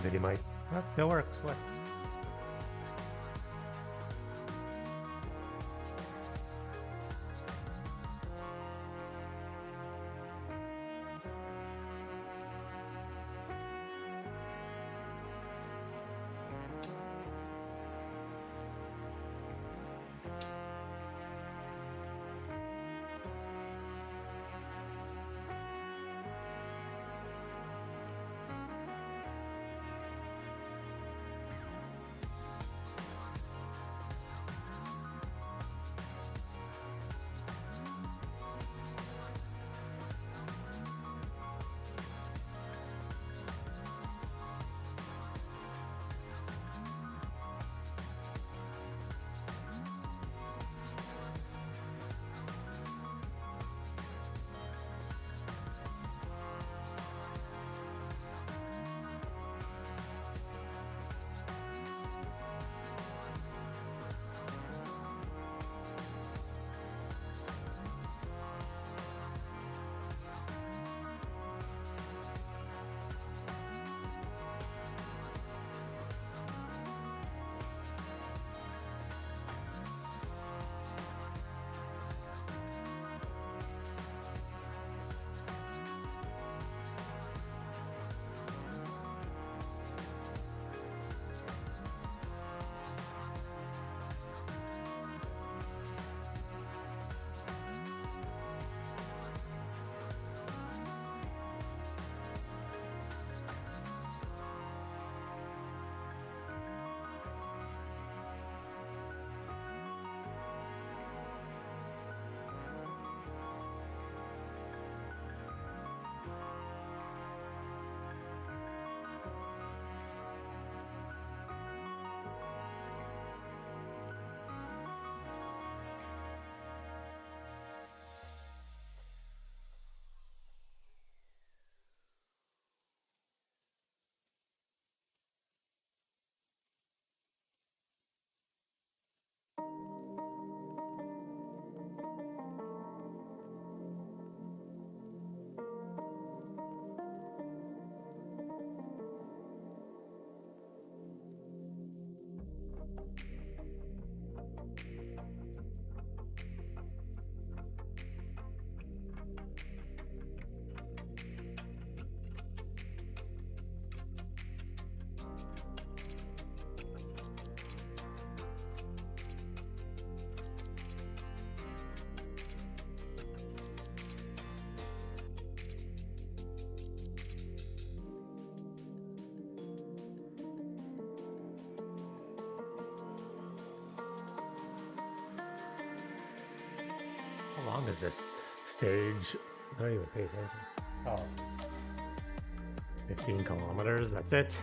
Vegemite. That still works. What? How long is this stage? I don't even pay attention. Oh, 15 kilometers. That's it.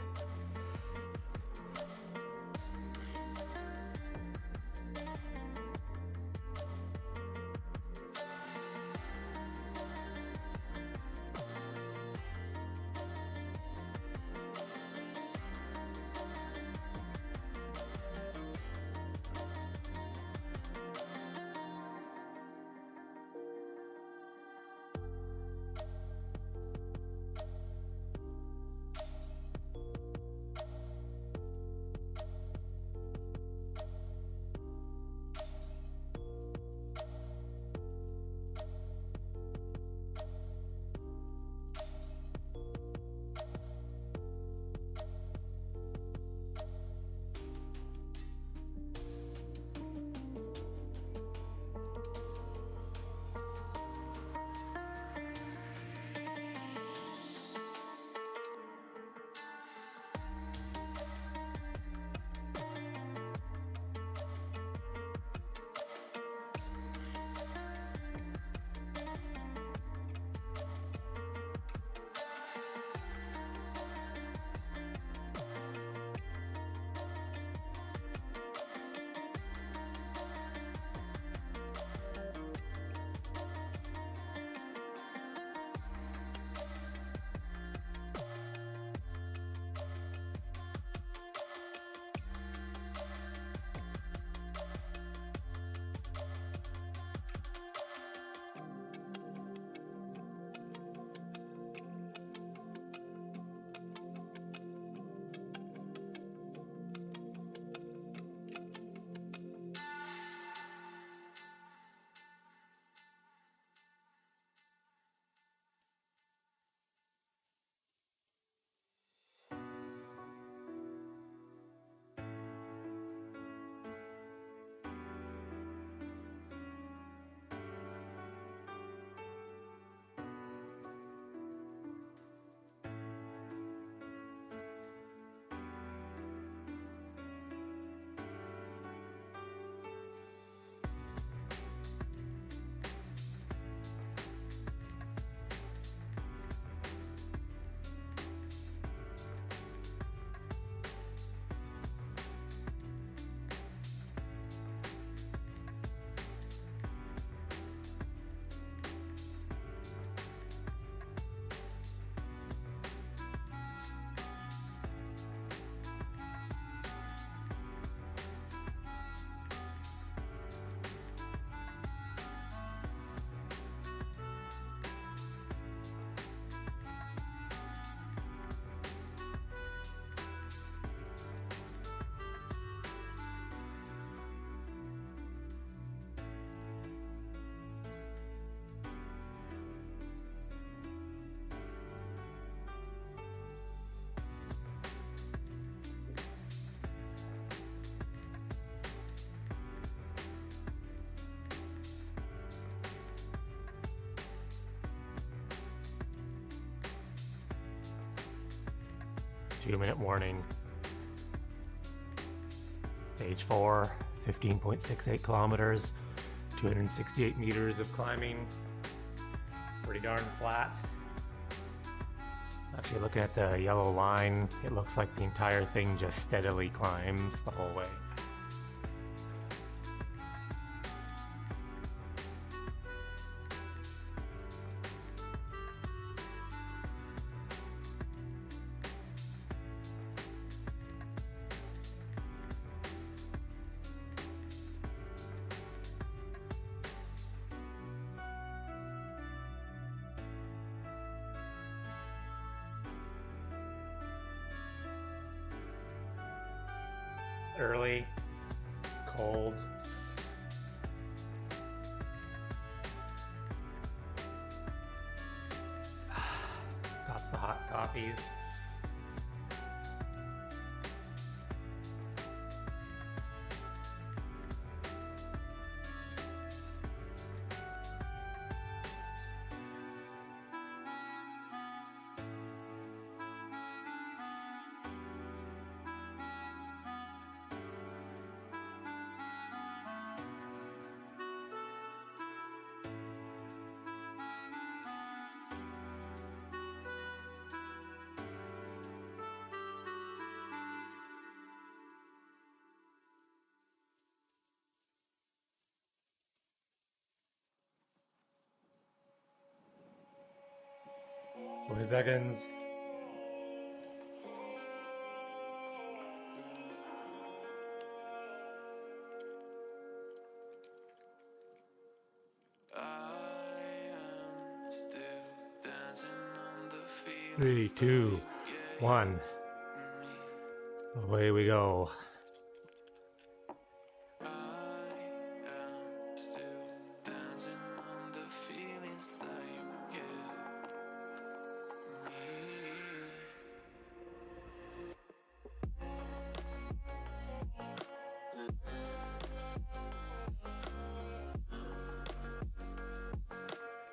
2-minute warning. Stage 4, 15.68 kilometers, 268 meters of climbing. Pretty darn flat. Actually, looking at the yellow line, it looks like the entire thing just steadily climbs the whole way. Early, it's cold. Got the hot coffees. Within seconds. Three, two, one. Away we go.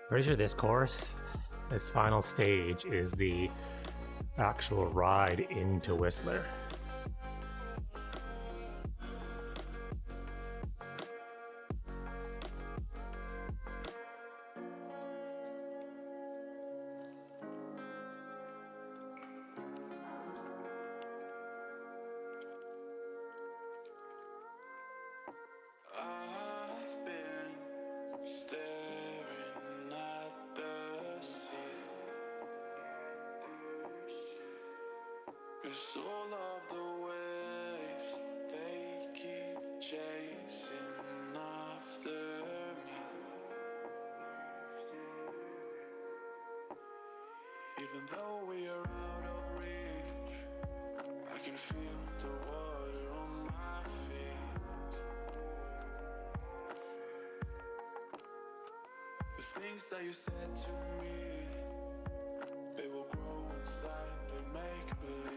Pretty sure this course, this final stage, is the actual ride into Whistler. Cause all of the waves, they keep chasing after me. Even though we are out of reach, I can feel the water on my feet. The things that you said to me, they will grow inside, they make believe.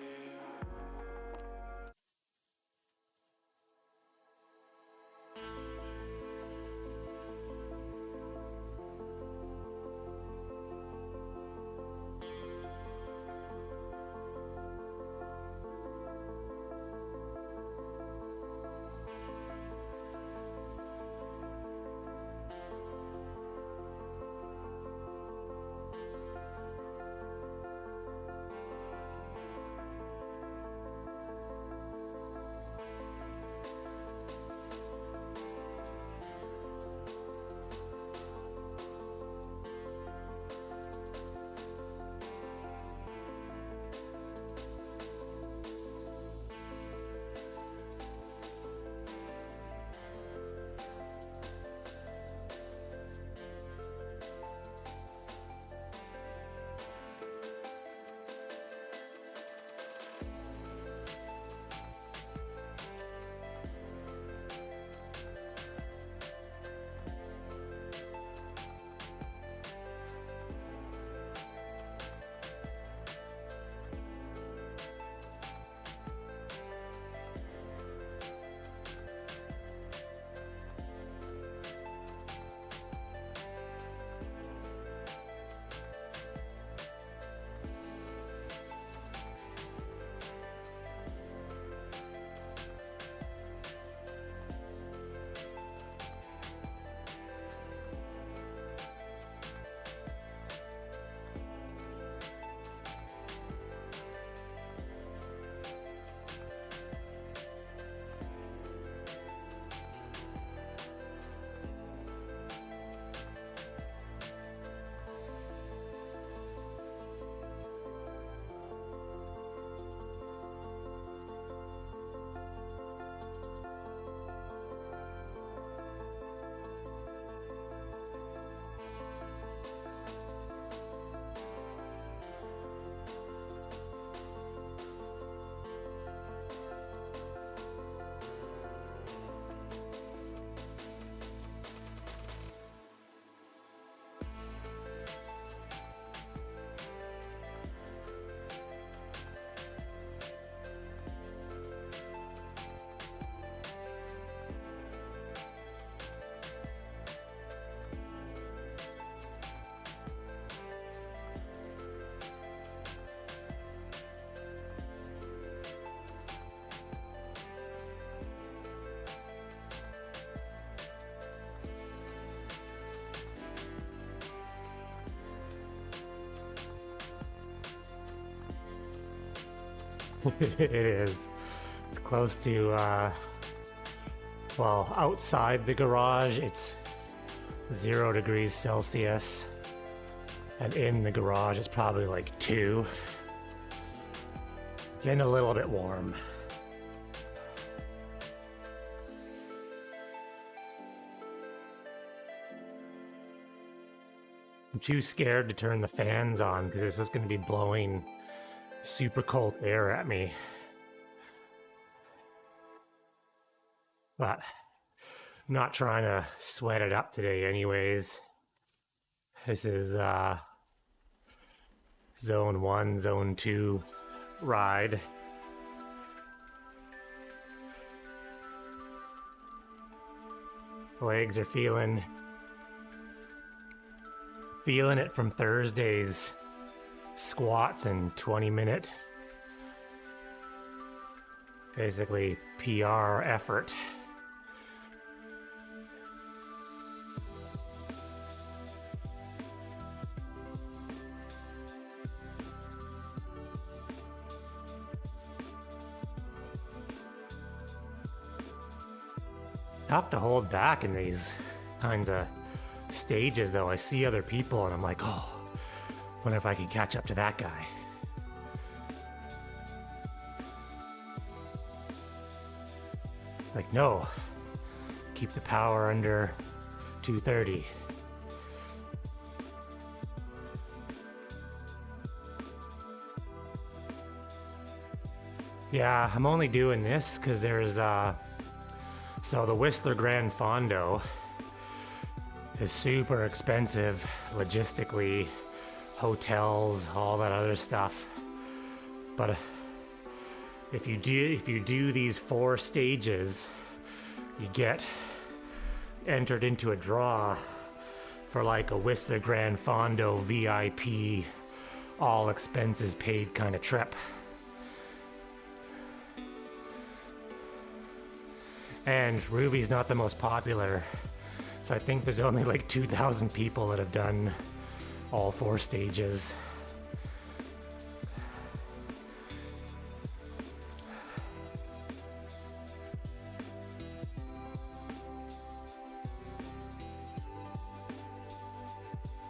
It is. It's close to, well, outside the garage, it's 0 degrees Celsius. And in the garage, it's probably like 2. Getting a little bit warm. I'm too scared to turn the fans on because it's just going to be blowing super cold air at me. But I'm not trying to sweat it up today anyways. This is zone 1, zone 2 ride. Legs are feeling it from Thursday's squats and 20-minute basically PR effort. Tough to hold back in these kinds of stages though. I see other people and I'm like, oh, wonder if I can catch up to that guy. It's like, no, keep the power under 230. Yeah, I'm only doing this because there's so the Whistler Gran Fondo is super expensive logistically, hotels, all that other stuff. But if you do these 4 stages, you get entered into a draw for like a Whistler Gran Fondo VIP, all expenses paid kind of trip. And Rouvy's not the most popular, so I think there's only like 2,000 people that have done all 4 stages.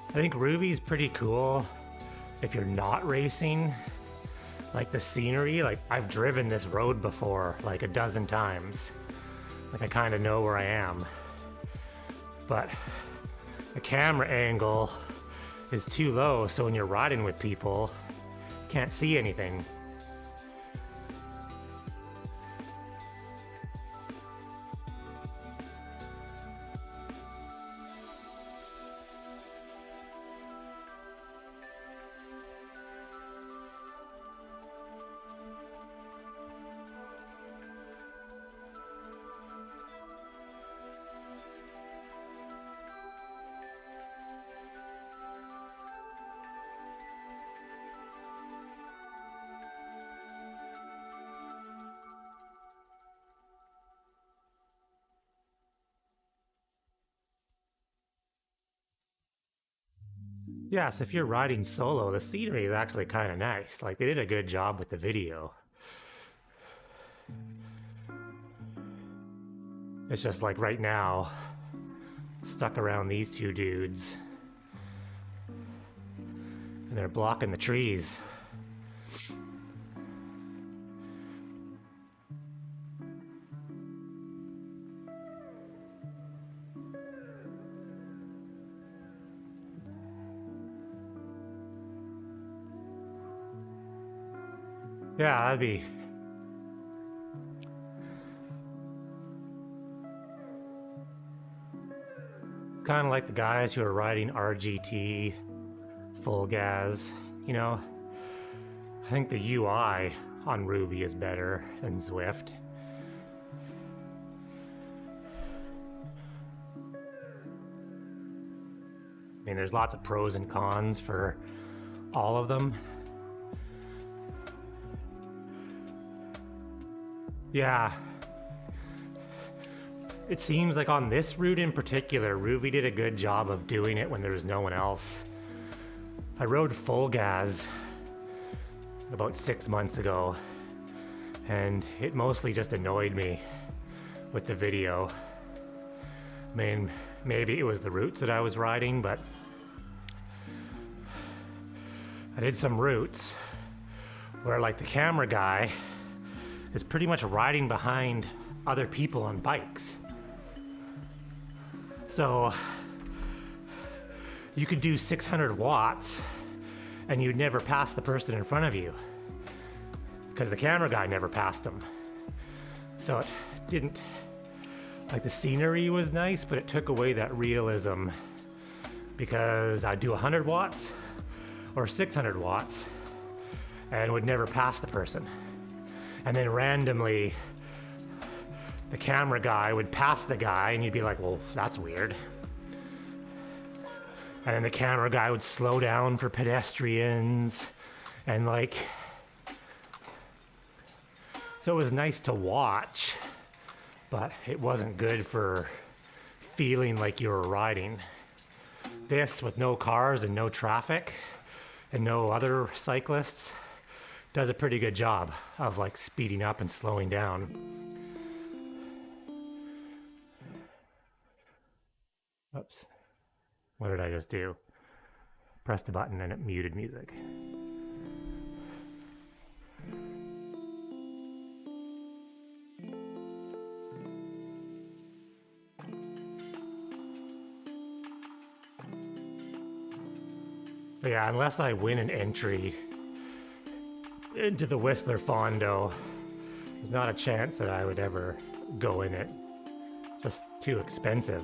I think Rouvy's pretty cool if you're not racing. Like the scenery, like I've driven this road before like a dozen times. Like I kind of know where I am. But the camera angle is too low, so when you're riding with people, you can't see anything. Yes, if you're riding solo, the scenery is actually kind of nice. Like, they did a good job with the video. It's just like right now, stuck around these 2 dudes. And they're blocking the trees. Yeah, that'd be... kind of like the guys who are riding RGT, full gas, you know? I think the UI on Rouvy is better than Zwift. I mean, there's lots of pros and cons for all of them. Yeah. It seems like on this route in particular, Rouvy did a good job of doing it when there was no one else. I rode full gas about 6 months ago, and it mostly just annoyed me with the video. I mean, maybe it was the routes that I was riding, but I did some routes where like the camera guy is pretty much riding behind other people on bikes. So you could do 600 watts and you'd never pass the person in front of you because the camera guy never passed him. So it didn't, like the scenery was nice, but it took away that realism because I'd do 100 watts or 600 watts and would never pass the person. And then randomly, the camera guy would pass the guy and you'd be like, well, that's weird. And then the camera guy would slow down for pedestrians and like, so it was nice to watch, but it wasn't good for feeling like you were riding. This with no cars and no traffic and no other cyclists does a pretty good job of like speeding up and slowing down. Oops. What did I just do? Pressed a button and it muted music. But yeah, unless I win an entry into the Whistler Fondo, there's not a chance that I would ever go in it. Just too expensive.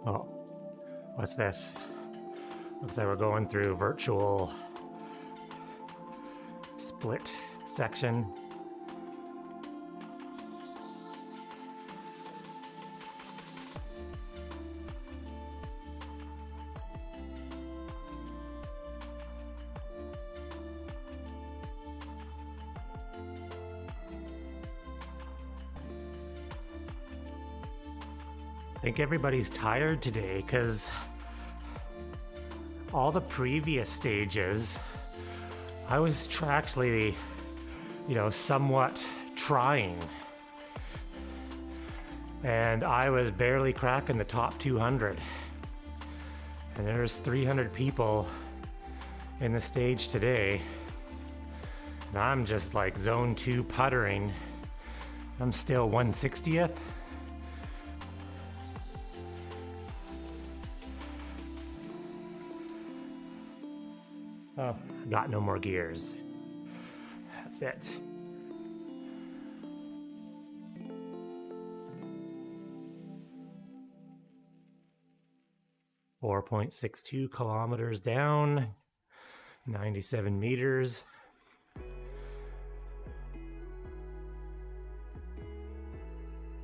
Oh, what's this? Looks like we're going through virtual split section. I think everybody's tired today because all the previous stages, I was actually, somewhat trying. And I was barely cracking the top 200. And there's 300 people in the stage today. And I'm just like zone 2 puttering. I'm still 1/60th. Oh, got no more gears. That's it. .62 kilometers down, 97 meters.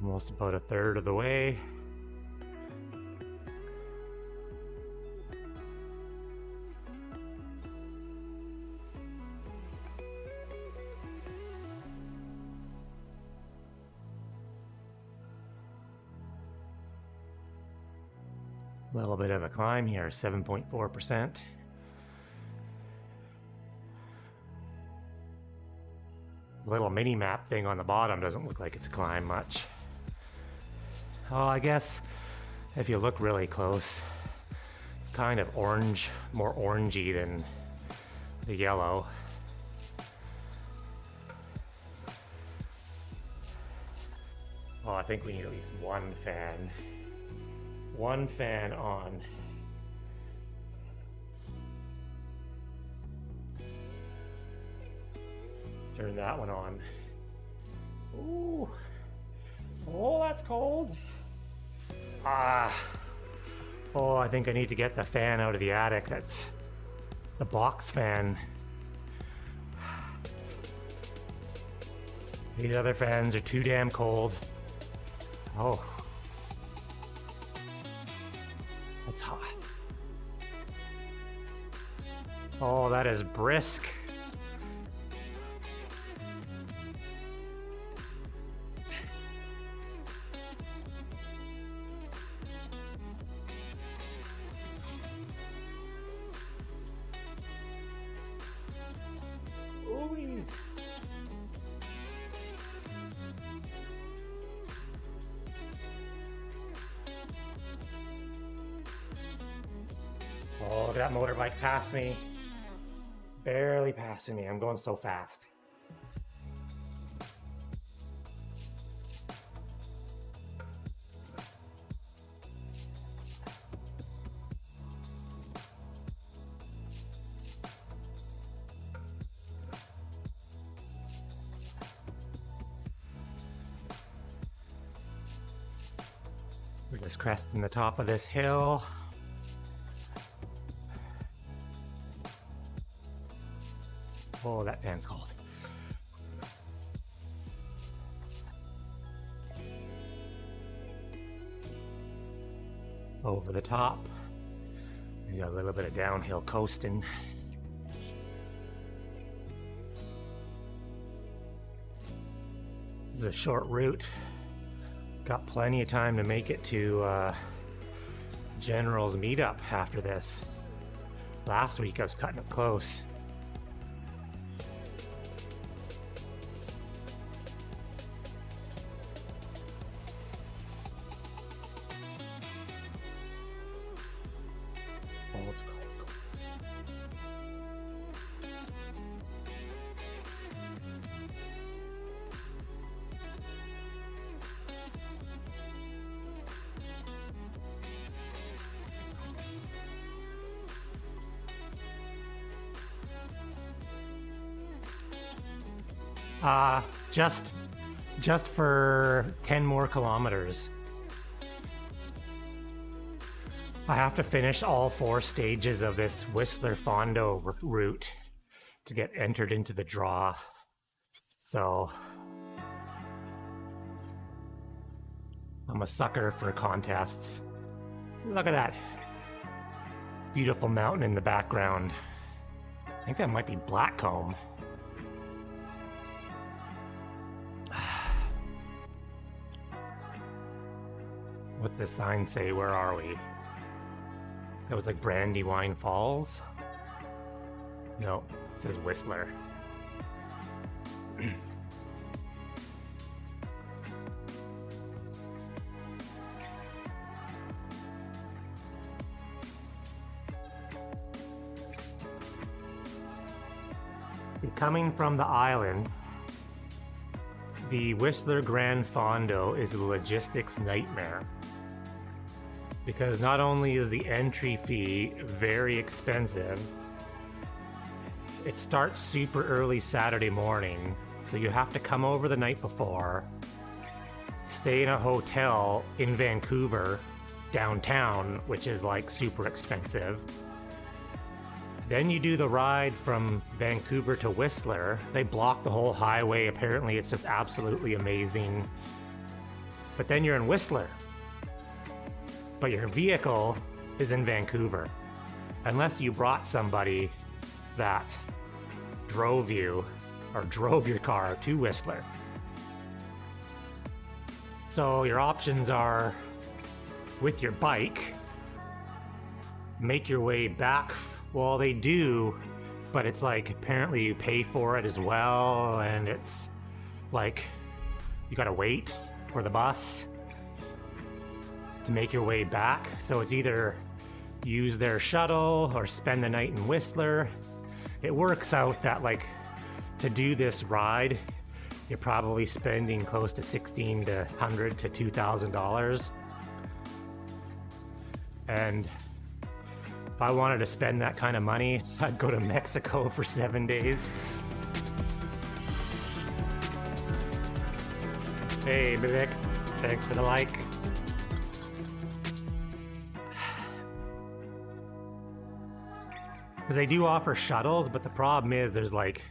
Almost about a third of the way. A little bit of a climb here, 7.4%. little mini map thing on the bottom doesn't look like it's climbed much. Oh, I guess if you look really close, it's kind of orange, more orangey than the yellow. Oh, I think we need at least one fan. One fan on. Turn that one on. Ooh. Oh, that's cold. Ah. Oh, I think I need to get the fan out of the attic. That's the box fan. These other fans are too damn cold. Oh. That's hot. Oh, that is brisk. Ooh. Oh, that motorbike passed me. Barely passing me. I'm going so fast. We're just cresting the top of this hill. Oh, that fan's cold. Over the top. We got a little bit of downhill coasting. This is a short route. Got plenty of time to make it to General's meetup after this. Last week I was cutting it close. Oh, it's cold. Just for 10 more kilometers. I have to finish all 4 stages of this Whistler Fondo route to get entered into the draw. So I'm a sucker for contests. Look at that beautiful mountain in the background. I think that might be Blackcomb. What does the sign say? Where are we? That was like Brandywine Falls? No, it says Whistler. Coming from the island, the Whistler Gran Fondo is a logistics nightmare. Because not only is the entry fee very expensive, it starts super early Saturday morning, so you have to come over the night before, stay in a hotel in Vancouver, downtown, which is like super expensive. Then you do the ride from Vancouver to Whistler. They block the whole highway. Apparently it's just absolutely amazing. But then you're in Whistler. But your vehicle is in Vancouver. Unless you brought somebody that drove you or drove your car to Whistler. So your options are with your bike, make your way back. Well, they do but it's like apparently you pay for it as well, and it's like you gotta wait for the bus to make your way back. So it's either use their shuttle or spend the night in Whistler. It works out that like to do this ride, you're probably spending close to $1,600 to $2,000. And if I wanted to spend that kind of money, I'd go to Mexico for 7 days. Hey, Vivek, thanks for the like. Because they do offer shuttles, but the problem is there's like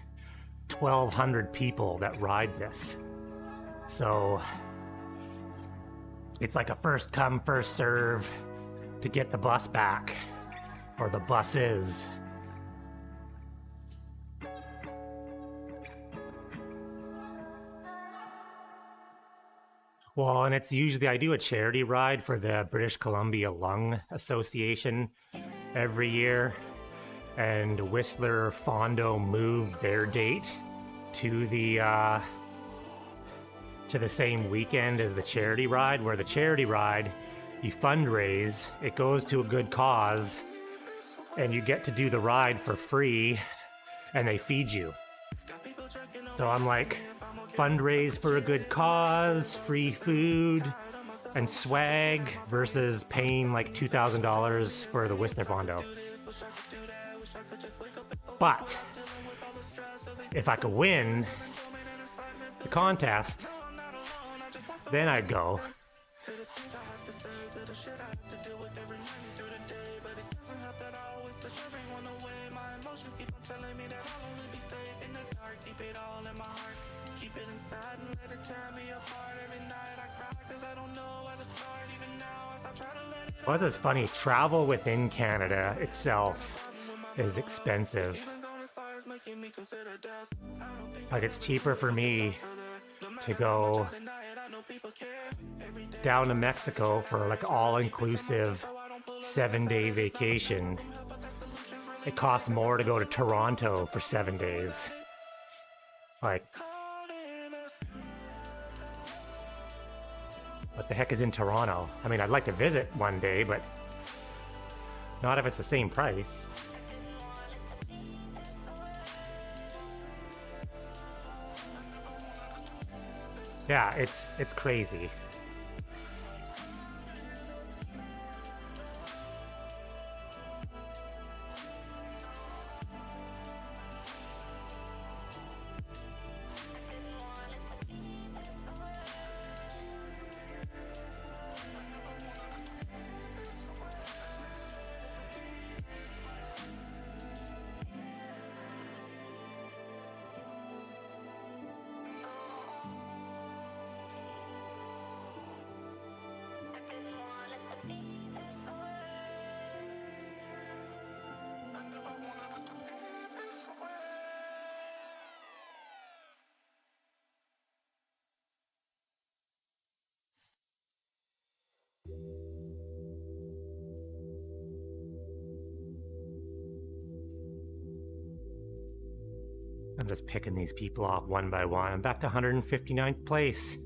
1,200 people that ride this. So it's like a first come, first serve to get the bus back, or the buses. Well, and it's usually, I do a charity ride for the British Columbia Lung Association every year, and Whistler Fondo moved their date to the same weekend as the charity ride, where the charity ride, you fundraise, it goes to a good cause, and you get to do the ride for free, and they feed you. So I'm like, fundraise for a good cause, free food, and swag versus paying like $2,000 for the Whistler Fondo. But if I could win the contest, then I'd go. Well, that's funny. Travel within Canada itself is expensive. Like, it's cheaper for me to go down to Mexico for like all-inclusive 7-day vacation. It costs more to go to Toronto for 7 days. Like, what the heck is in Toronto? I mean, I'd like to visit one day, but not if it's the same price. Yeah, it's crazy. I'm just picking these people off one by one. I'm back to 159th place.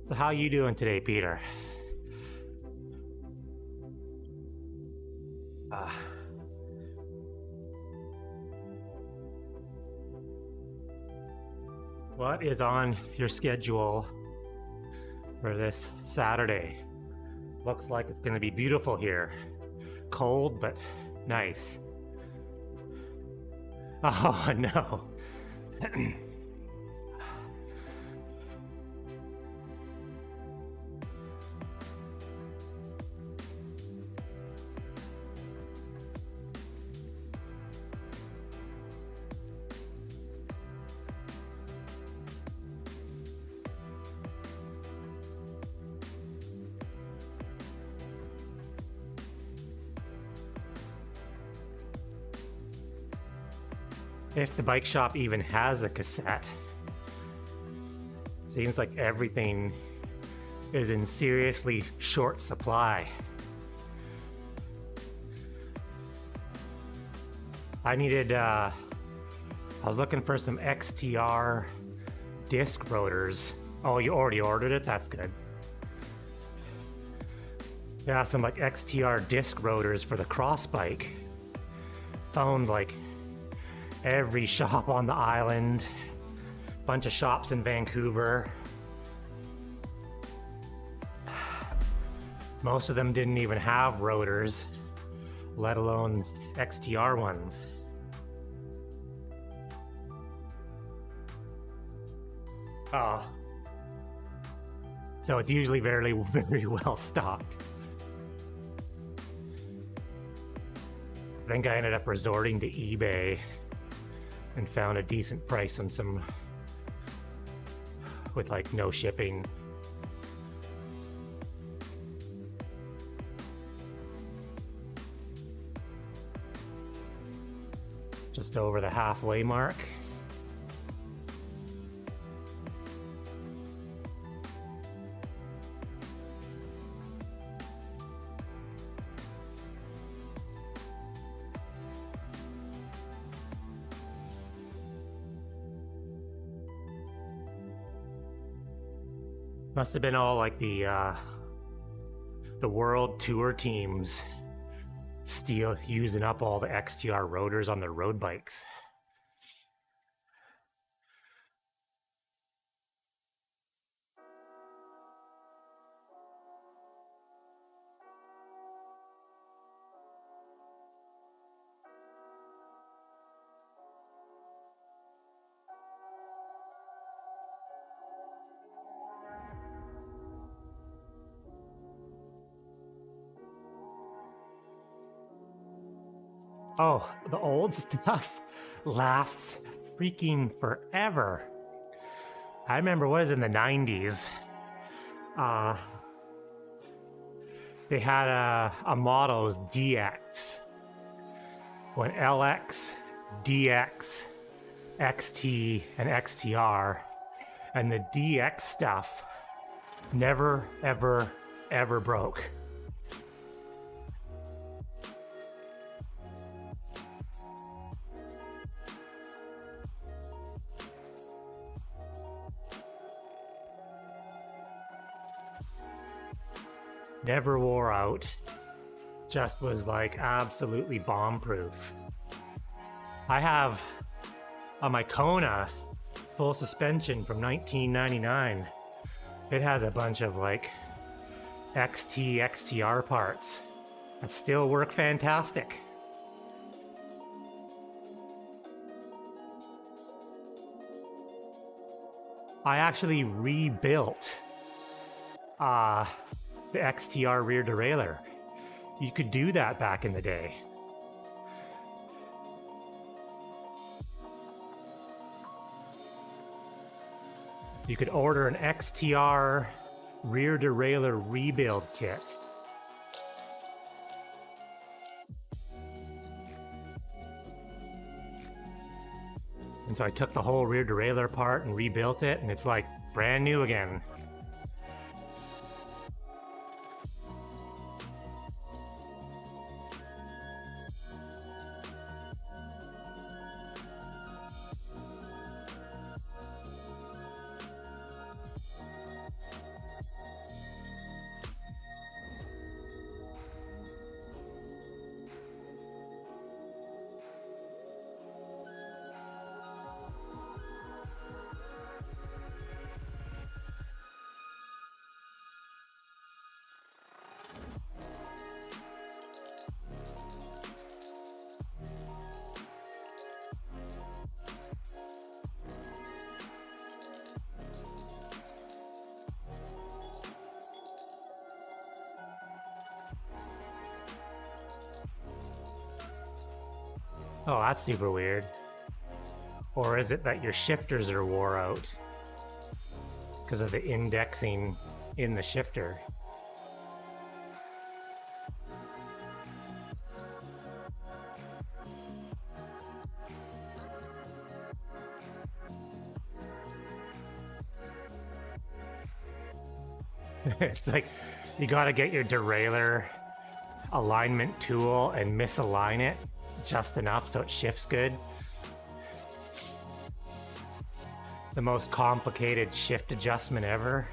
So how you doing today, Peter? What is on your schedule for this Saturday? Looks like it's gonna be beautiful here. Cold, but nice. Oh no. If the bike shop even has a cassette. Seems like everything is in seriously short supply. I was looking for some XTR disc rotors. Oh, you already ordered it? That's good. Yeah, some like XTR disc rotors for the cross bike. Found like every shop on the island, bunch of shops in Vancouver. Most of them didn't even have rotors, let alone XTR ones. Oh. So it's usually very, very well stocked. I think I ended up resorting to eBay and found a decent price on some with like no shipping. Just over the halfway mark. Must have been all like the world tour teams using up all the XTR rotors on their road bikes. Oh, the old stuff lasts freaking forever. I remember what was in the 90s. They had a model, it was DX. When LX, DX, XT, and XTR, and the DX stuff never, ever, ever broke. Never wore out, just was like absolutely bomb-proof. I have on my Kona full suspension from 1999. It has a bunch of like XT, XTR parts that still work fantastic. I actually rebuilt the XTR rear derailleur. You could do that back in the day. You could order an XTR rear derailleur rebuild kit. And so I took the whole rear derailleur apart and rebuilt it, and it's like brand new again. Oh, that's super weird. Or is it that your shifters are wore out because of the indexing in the shifter? It's like you gotta get your derailleur alignment tool and misalign it just enough so it shifts good. The most complicated shift adjustment ever.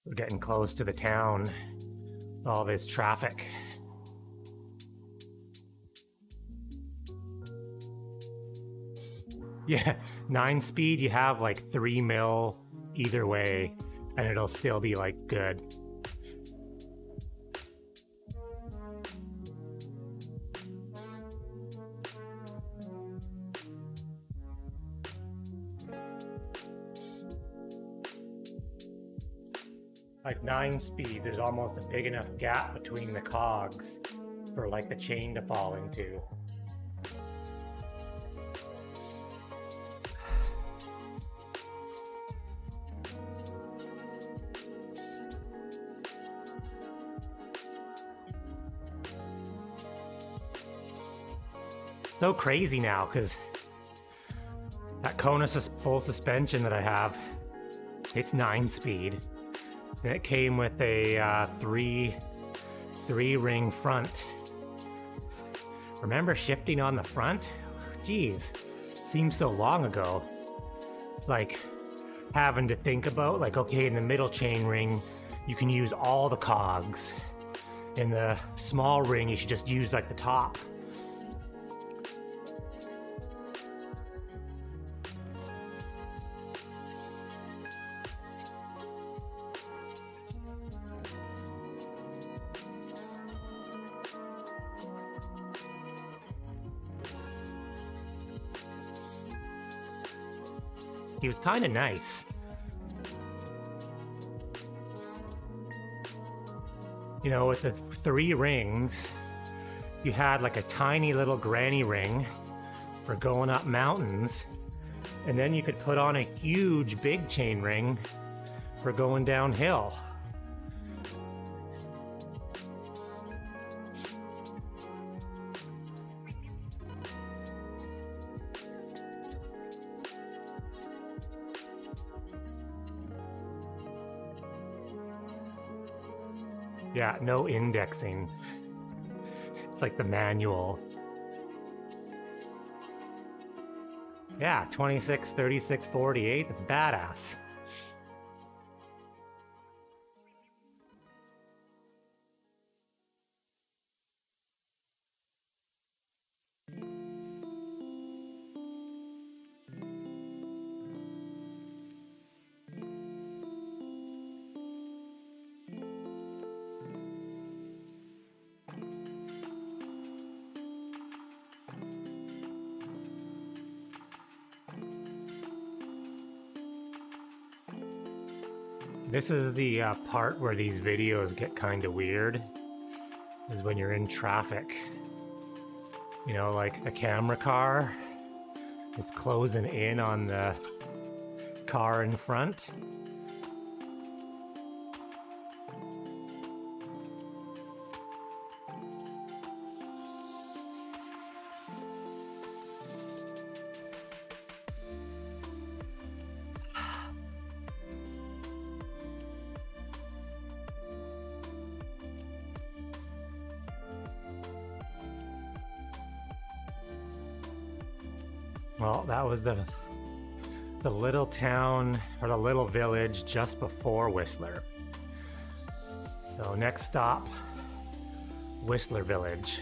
We're getting close to the town. All this traffic. Yeah, 9-speed, you have like 3 mil either way, and it'll still be like good. Like 9-speed, there's almost a big enough gap between the cogs for like the chain to fall into. So crazy now, because that Kona full suspension that I have, it's 9-speed. And it came with a three ring front. Remember shifting on the front? Geez, seems so long ago. Like having to think about, like, okay, in the middle chain ring, you can use all the cogs. In the small ring, you should just use like the top. He was kind of nice. You know, with the 3 rings, you had like a tiny little granny ring for going up mountains, and then you could put on a huge big chain ring for going downhill. Yeah, no indexing. It's like the manual. Yeah, 26, 36, 48. That's badass. This is the part where these videos get kind of weird, is when you're in traffic. You know, like a camera car is closing in on the car in front. Well, that was the little town, or the little village just before Whistler. So next stop, Whistler Village.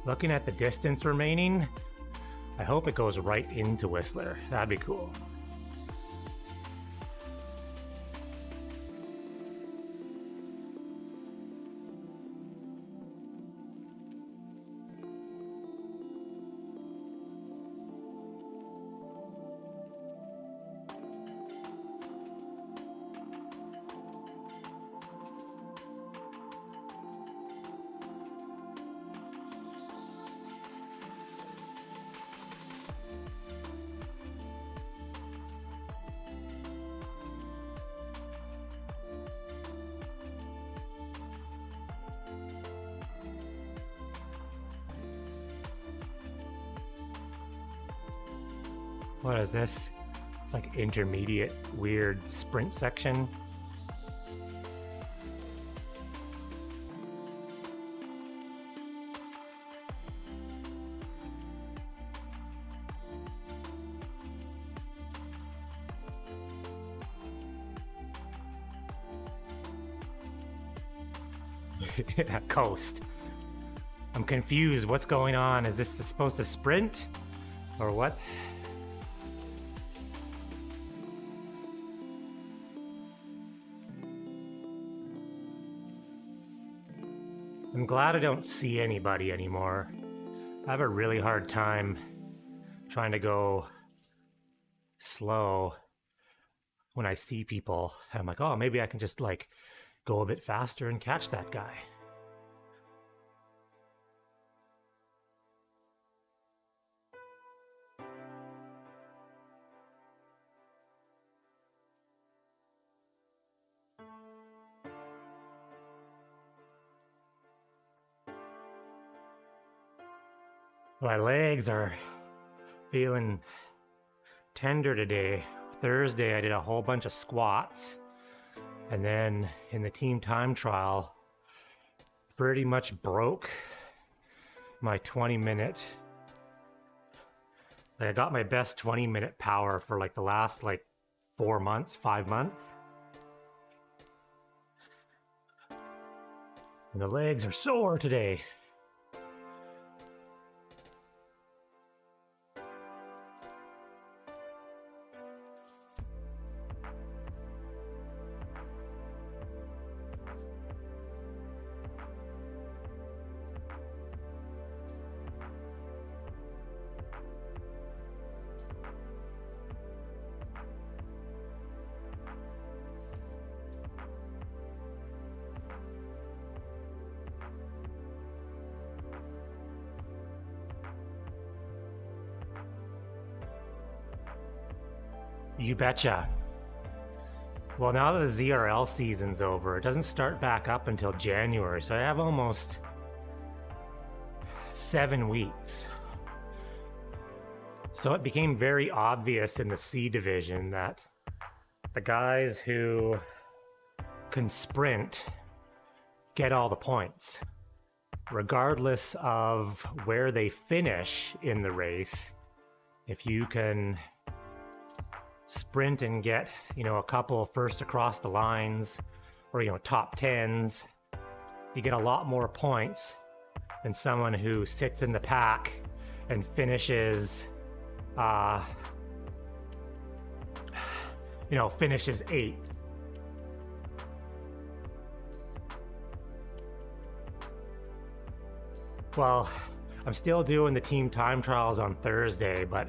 Looking at the distance remaining, I hope it goes right into Whistler. That'd be cool. What is this? It's like intermediate, weird sprint section. Coast. I'm confused. What's going on? Is this supposed to sprint? Or what? I'm glad I don't see anybody anymore. I have a really hard time trying to go slow when I see people. I'm like, oh, maybe I can just like go a bit faster and catch that guy. My legs are feeling tender today. Thursday, I did a whole bunch of squats. And then in the team time trial, pretty much broke my 20-minute. Like I got my best 20-minute power for like the last like 4 months, 5 months. And the legs are sore today. You betcha. Well, now that the ZRL season's over, it doesn't start back up until January, so I have almost 7 weeks. So it became very obvious in the C division that the guys who can sprint get all the points. Regardless of where they finish in the race, if you can sprint and get, a couple first across the lines or, top 10s, you get a lot more points than someone who sits in the pack and finishes, finishes 8th. Well, I'm still doing the team time trials on Thursday, but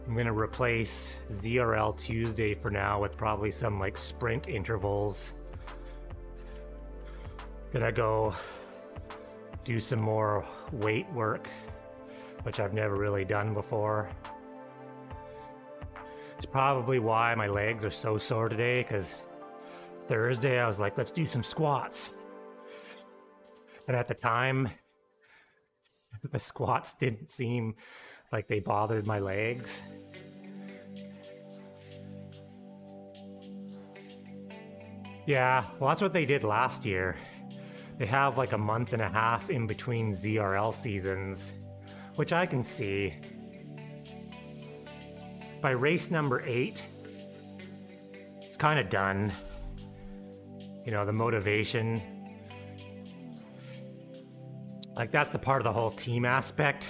I'm going to replace ZRL Tuesday for now with probably some like sprint intervals. Gonna go do some more weight work, which I've never really done before. It's probably why my legs are so sore today, because Thursday I was like, let's do some squats. And at the time, the squats didn't seem like they bothered my legs. Yeah, well, that's what they did last year. They have like a month and a half in between ZRL seasons, which I can see. By race number 8, it's kind of done. The motivation. Like that's the part of the whole team aspect,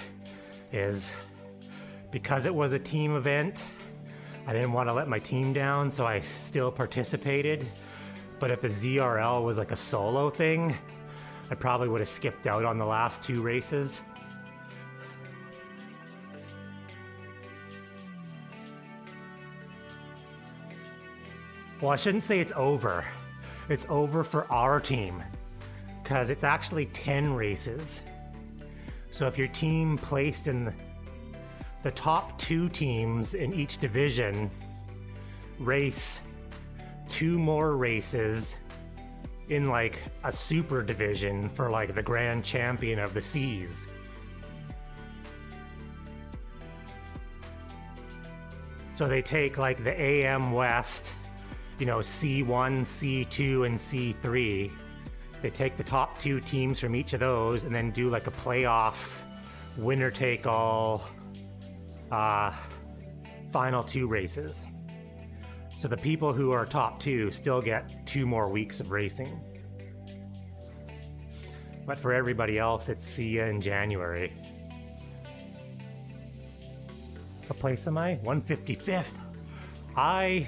is because it was a team event, I didn't want to let my team down, so I still participated. But if the ZRL was like a solo thing, I probably would have skipped out on the last 2 races. Well, I shouldn't say it's over. It's over for our team, because it's actually 10 races. So if your team placed in the top 2 teams in each division race 2 more races in like a super division for like the grand champion of the seas. So they take like the AM West, you know, C1, C2, and C3. They take the top 2 teams from each of those and then do like a playoff, winner take all, final 2 races. So the people who are top 2 still get 2 more weeks of racing. But for everybody else, it's see ya in January. What place am I? 155th. I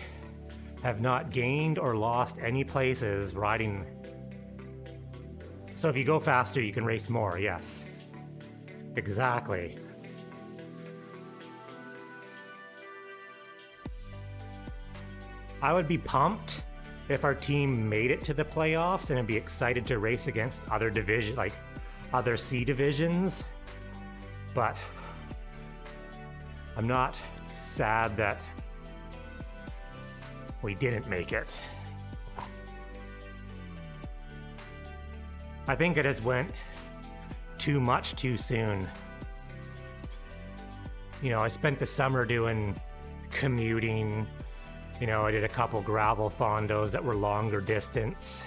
have not gained or lost any places riding. So if you go faster, you can race more, yes. Exactly. I would be pumped if our team made it to the playoffs, and I'd be excited to race against other divisions, like other C divisions. But I'm not sad that we didn't make it. I think it just went too much too soon. You know, I spent the summer doing commuting. You know, I did a couple gravel fondos that were longer distance.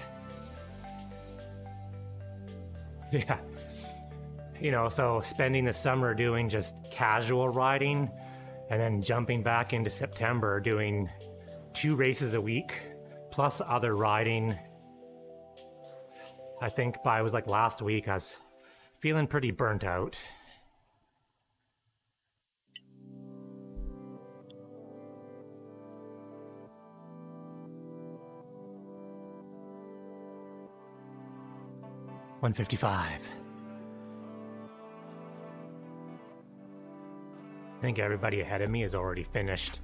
Yeah. You know, so spending the summer doing just casual riding and then jumping back into September doing 2 races a week plus other riding. I think by it was like last week, I was feeling pretty burnt out. $155. I think everybody ahead of me is already finished.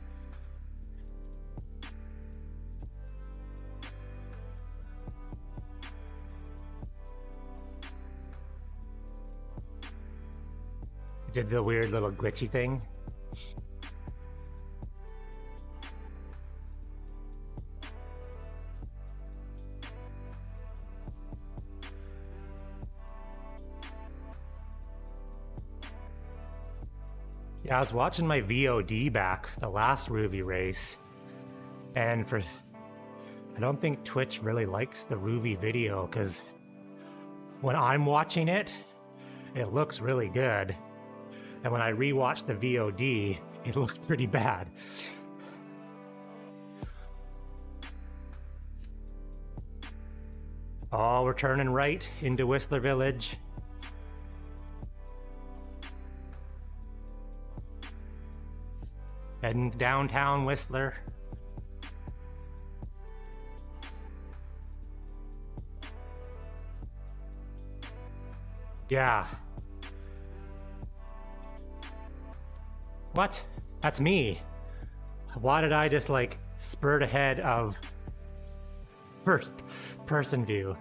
Did the weird little glitchy thing. Yeah, I was watching my VOD back, the last Rouvy race, and I don't think Twitch really likes the Rouvy video, because when I'm watching it, it looks really good. And when I rewatched the VOD, it looked pretty bad. Oh, we're turning right into Whistler Village. Heading downtown Whistler. Yeah. What? That's me. Why did I just like spurt ahead of first person view?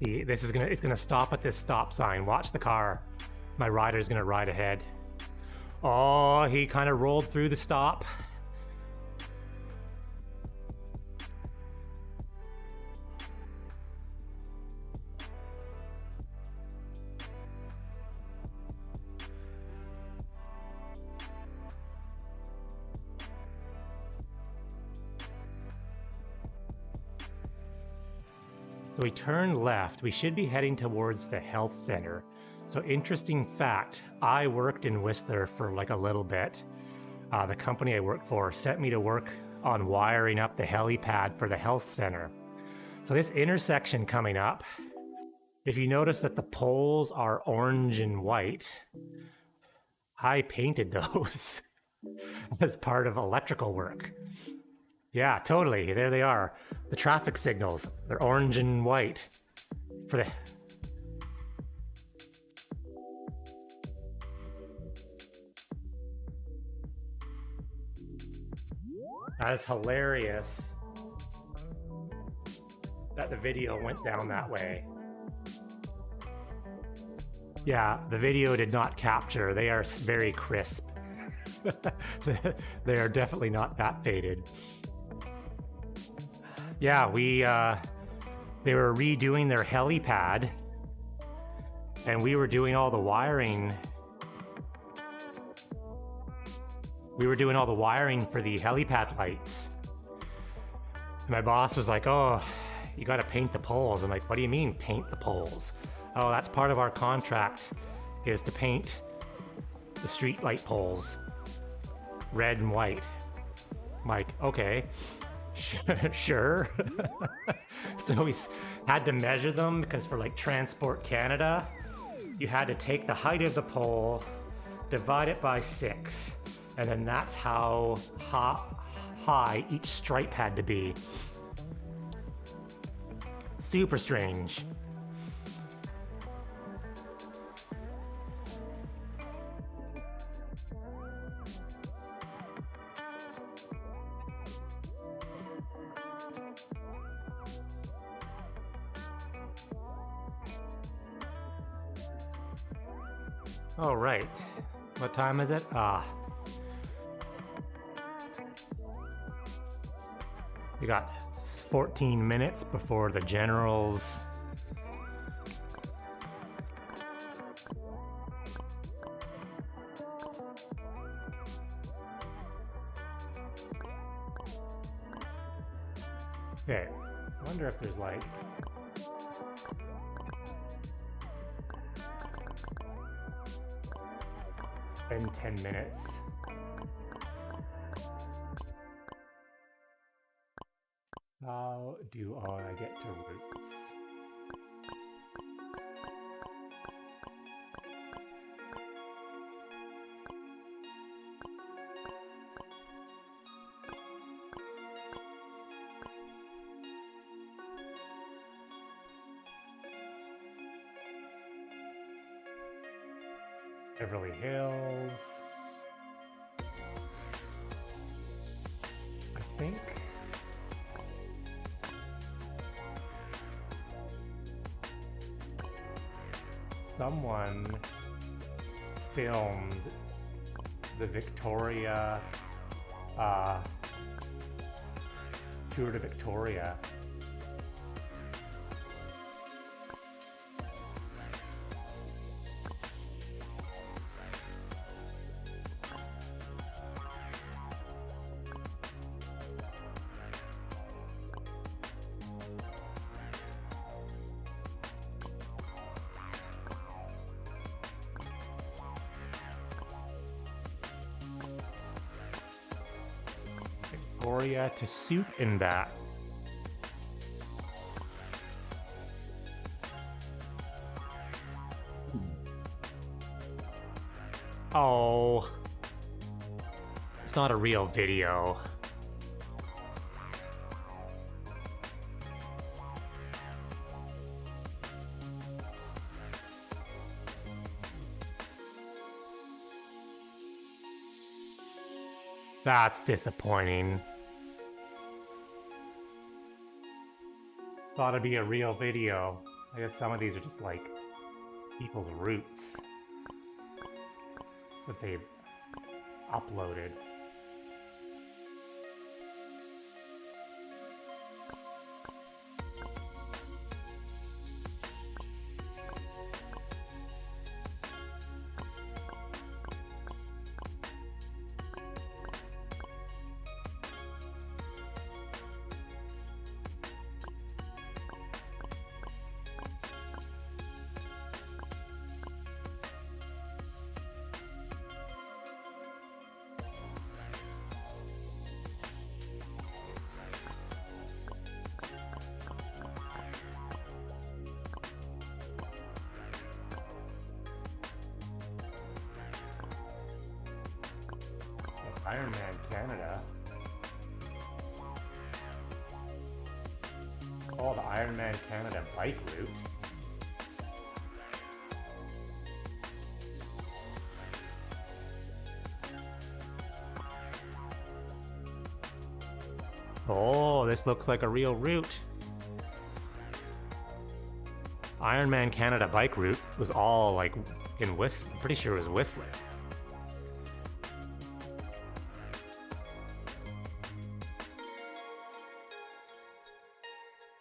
See, it's gonna stop at this stop sign. Watch the car. My rider's gonna ride ahead. Oh, he kind of rolled through the stop. So we turn left. We should be heading towards the health center. So interesting fact, I worked in Whistler for like a little bit. The company I worked for sent me to work on wiring up the helipad for the health center. So this intersection coming up, if you notice that the poles are orange and white, I painted those as part of electrical work. Yeah, totally, there they are. The traffic signals, they're orange and white for the... That is hilarious that the video went down that way. Yeah, the video did not capture. They are very crisp. They are definitely not that faded. Yeah, they were redoing their helipad, and we were doing all the wiring. We were doing all the wiring for the helipad lights. And my boss was like, "Oh, you gotta paint the poles." I'm like, "What do you mean paint the poles?" "Oh, that's part of our contract, is to paint the street light poles red and white." I'm like, "Okay, sure." So we had to measure them, because for like Transport Canada, you had to take the height of the pole, divide it by 6, and then that's how high each stripe had to be. Super strange. All right, what time is it? We got 14 minutes before the generals. Okay, I wonder if there's like... Spend 10 minutes. How do I get to roots? Beverly Hills. I think. Someone filmed the Victoria tour to Victoria. Victoria to suit in that. Oh, it's not a real video. That's disappointing. Thought it'd be a real video. I guess some of these are just like people's roots that they've uploaded. Ironman Canada. Oh, the Ironman Canada bike route. Oh, this looks like a real route. Ironman Canada bike route was all like in Whistler. I'm pretty sure it was Whistler.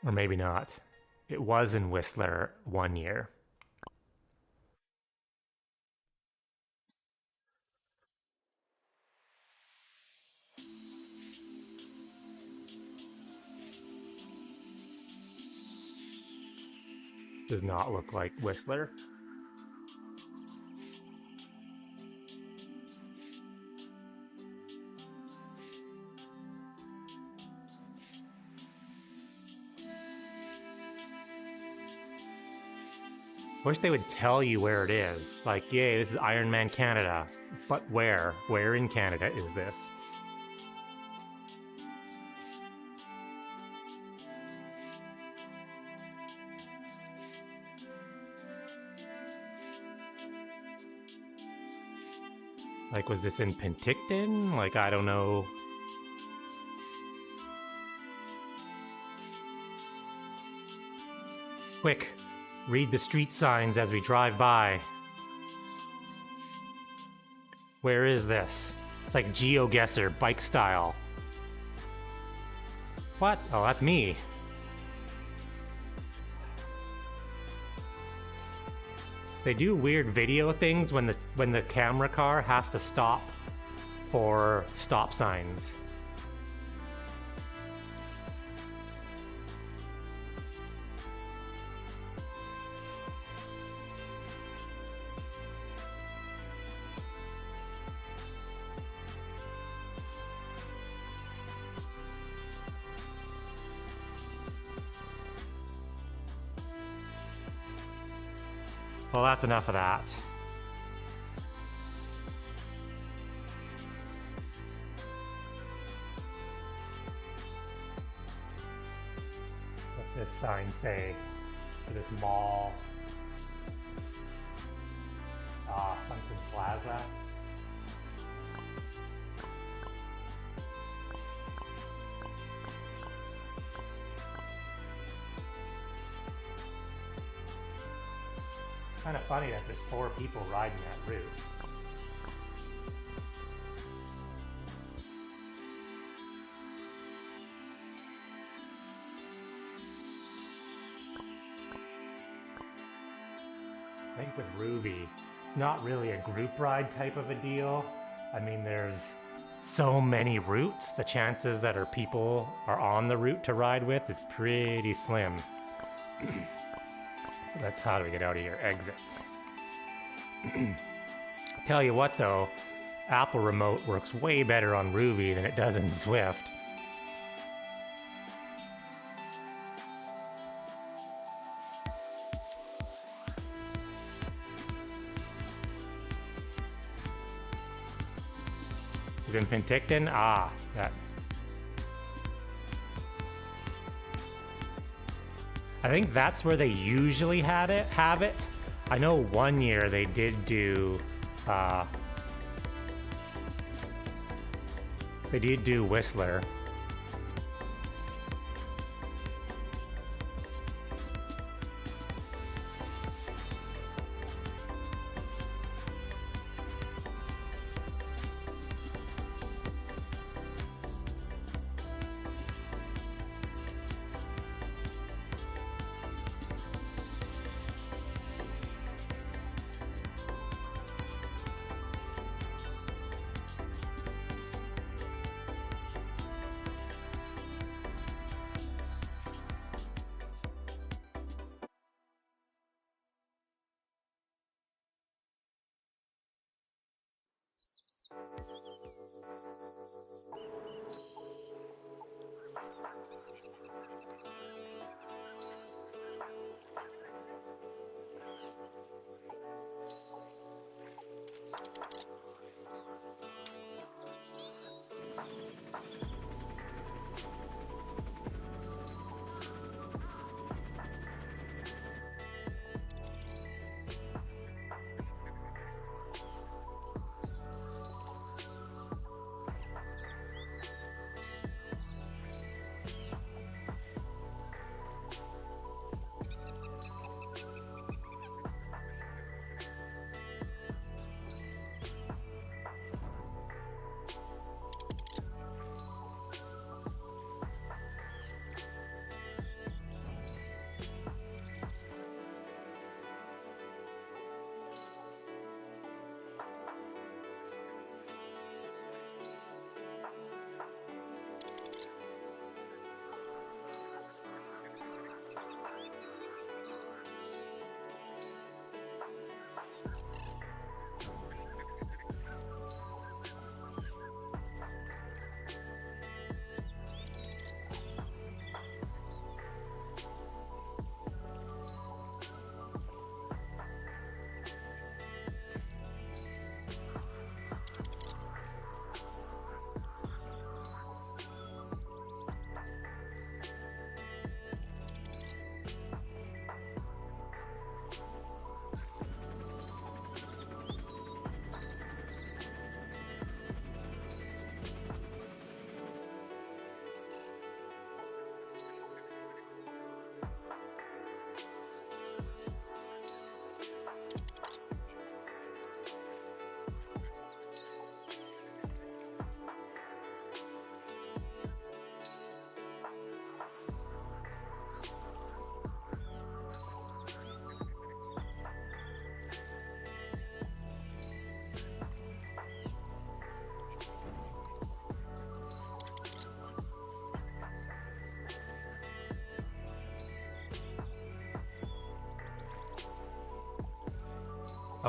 Or maybe not. It was in Whistler 1 year. Does not look like Whistler. Wish they would tell you where it is. Like, yay, this is Ironman Canada. But where? Where in Canada is this? Like, was this in Penticton? Like, I don't know. Quick, read the street signs as we drive by. Where is this? It's like GeoGuessr, bike style. What? Oh, that's me. They do weird video things when the camera car has to stop for stop signs. Well, that's enough of that. What's this sign say for this mall? Something Plaza. Kind of funny that there's 4 people riding that route. I think with Rouvy, it's not really a group ride type of a deal. I mean, there's so many routes. The chances that people are on the route to ride with is pretty slim. So that's how do we get out of here? Exits. Tell you what though, Apple Remote works way better on Rouvy than it does in Swift. Is in Penticton? Ah, that. I think that's where they usually have it. I know 1 year they did do Whistler.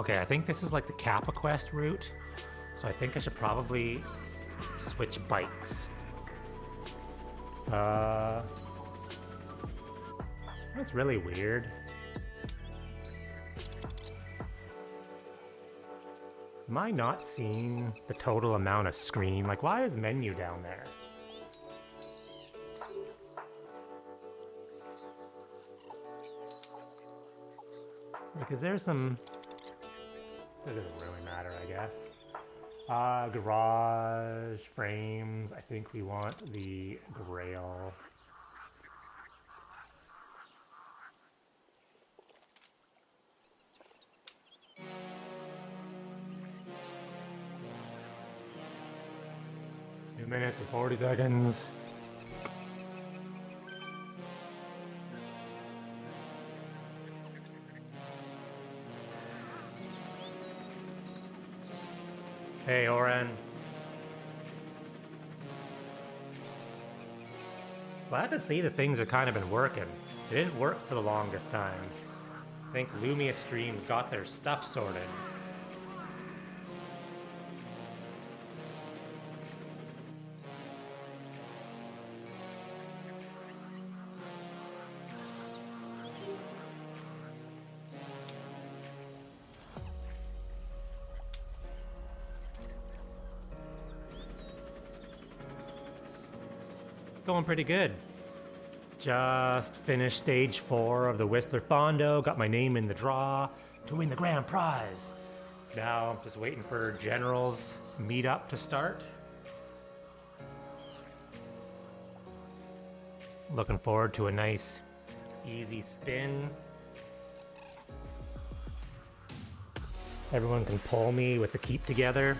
Okay, I think this is like the Kappa Quest route. So I think I should probably switch bikes. That's really weird. Am I not seeing the total amount of screen? Like, why is menu down there? Because there's some... It doesn't really matter, I guess. Garage, frames. I think we want the Grail. Two minutes and 40 seconds. Hey, Oren. Glad to see that things have kind of been working. It didn't work for the longest time. I think Lumia Streams got their stuff sorted. Going pretty good. Just finished stage 4 of the Whistler Fondo, got my name in the draw to win the grand prize. Now I'm just waiting for General's meetup to start. Looking forward to a nice, easy spin. Everyone can pull me with the keep together.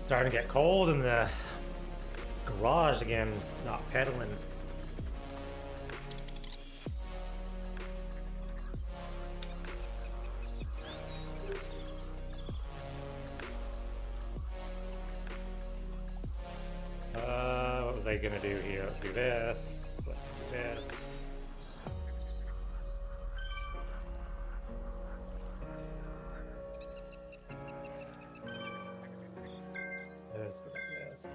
Starting to get cold in the garage again, not pedaling. What was I gonna do here? Let's do this. Let's do this. Let's go like this.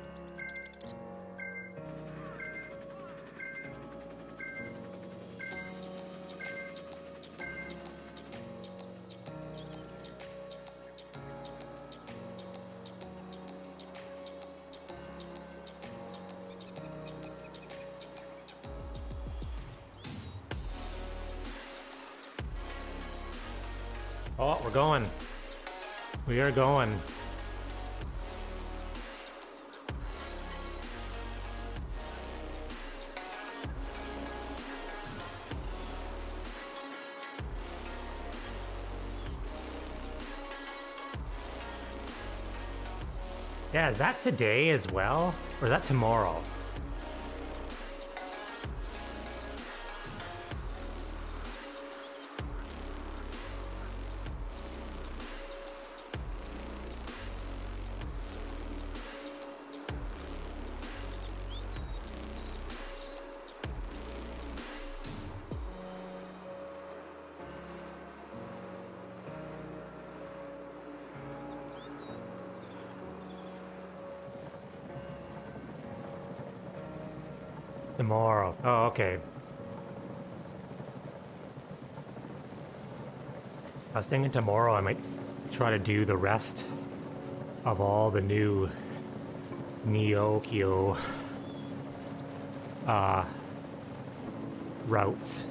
Oh, we're going. We are going. Yeah, is that today as well? Or is that tomorrow? Tomorrow. Oh, okay. I was thinking tomorrow I might try to do the rest of all the new Neokyo routes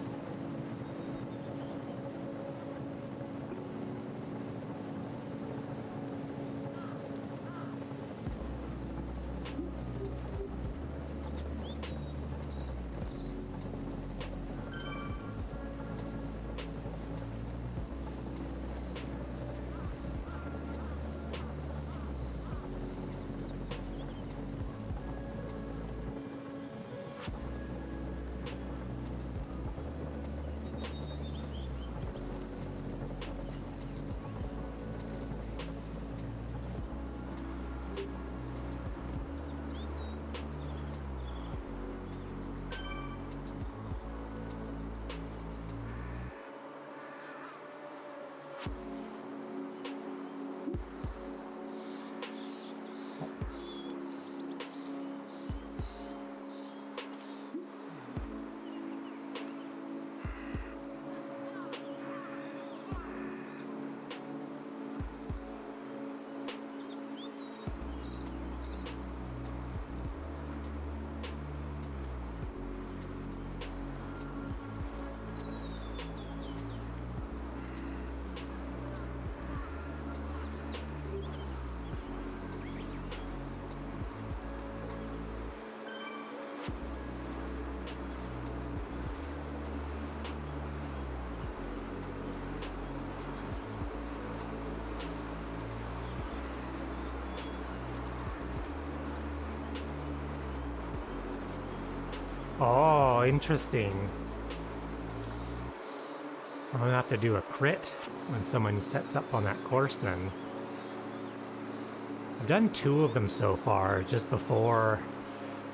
Oh, interesting. I'm gonna have to do a crit when someone sets up on that course then. I've done 2 of them so far, just before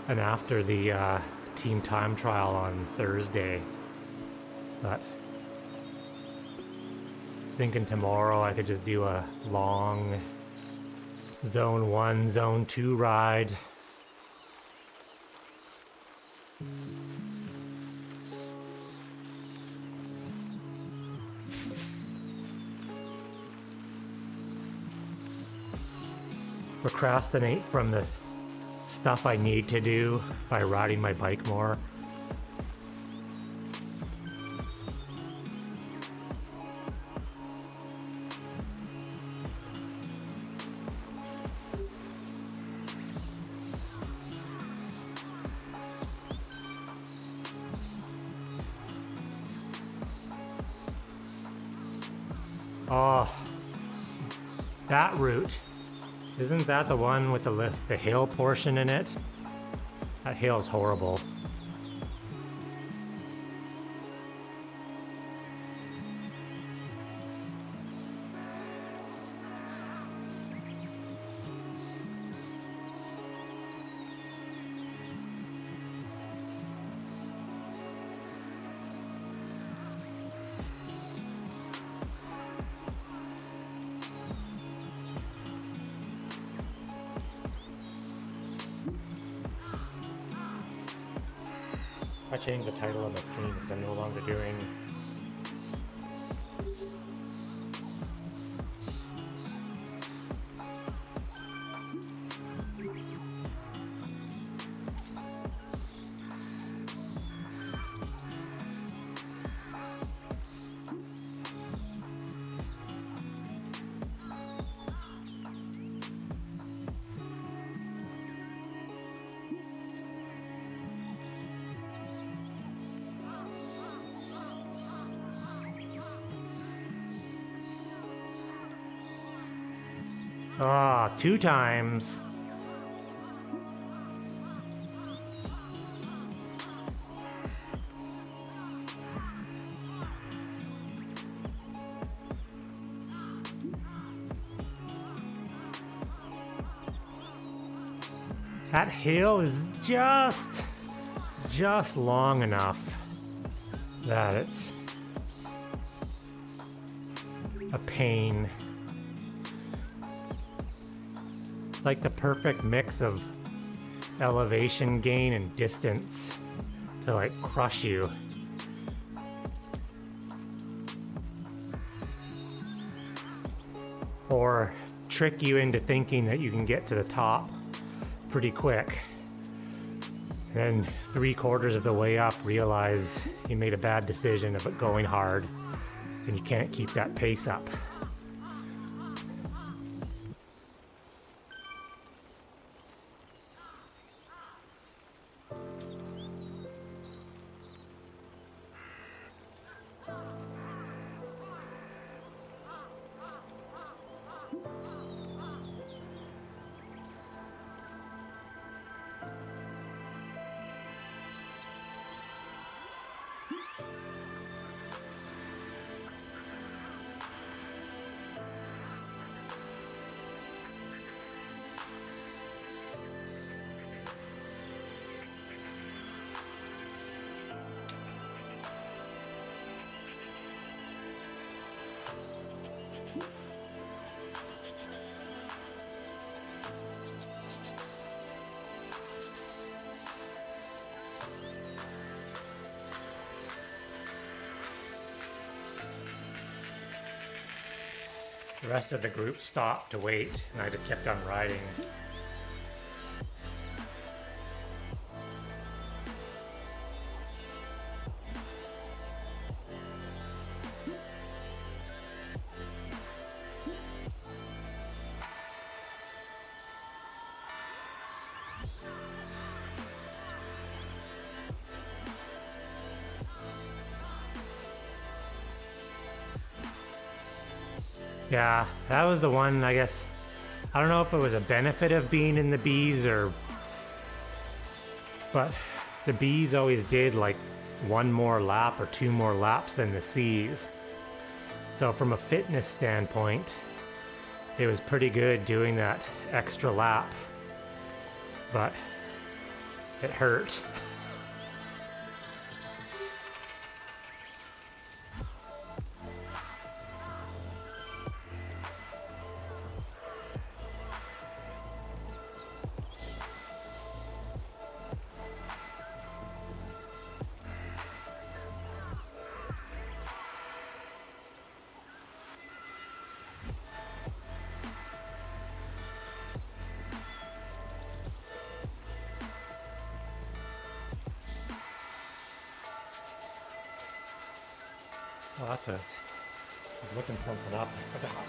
and after the team time trial on Thursday. But I was thinking tomorrow I could just do a long Zone 1, Zone 2 ride. Procrastinate from the stuff I need to do by riding my bike more. Oh, that route. Isn't that the one with the hill portion in it? That hill's horrible. I changed the title of my stream because I'm no longer doing Ah, 2 times. That hill is just long enough that it's a pain. Like the perfect mix of elevation gain and distance to like crush you. Or trick you into thinking that you can get to the top pretty quick. And then 3/4 of the way up realize you made a bad decision about going hard and you can't keep that pace up. The rest of the group stopped to wait, and I just kept on riding. Yeah, that was the one, I guess. I don't know if it was a benefit of being in the bees but the B's always did like one more lap or two more laps than the C's. So from a fitness standpoint, it was pretty good doing that extra lap, but it hurt. Oh, that's it. I was looking something up. I forgot.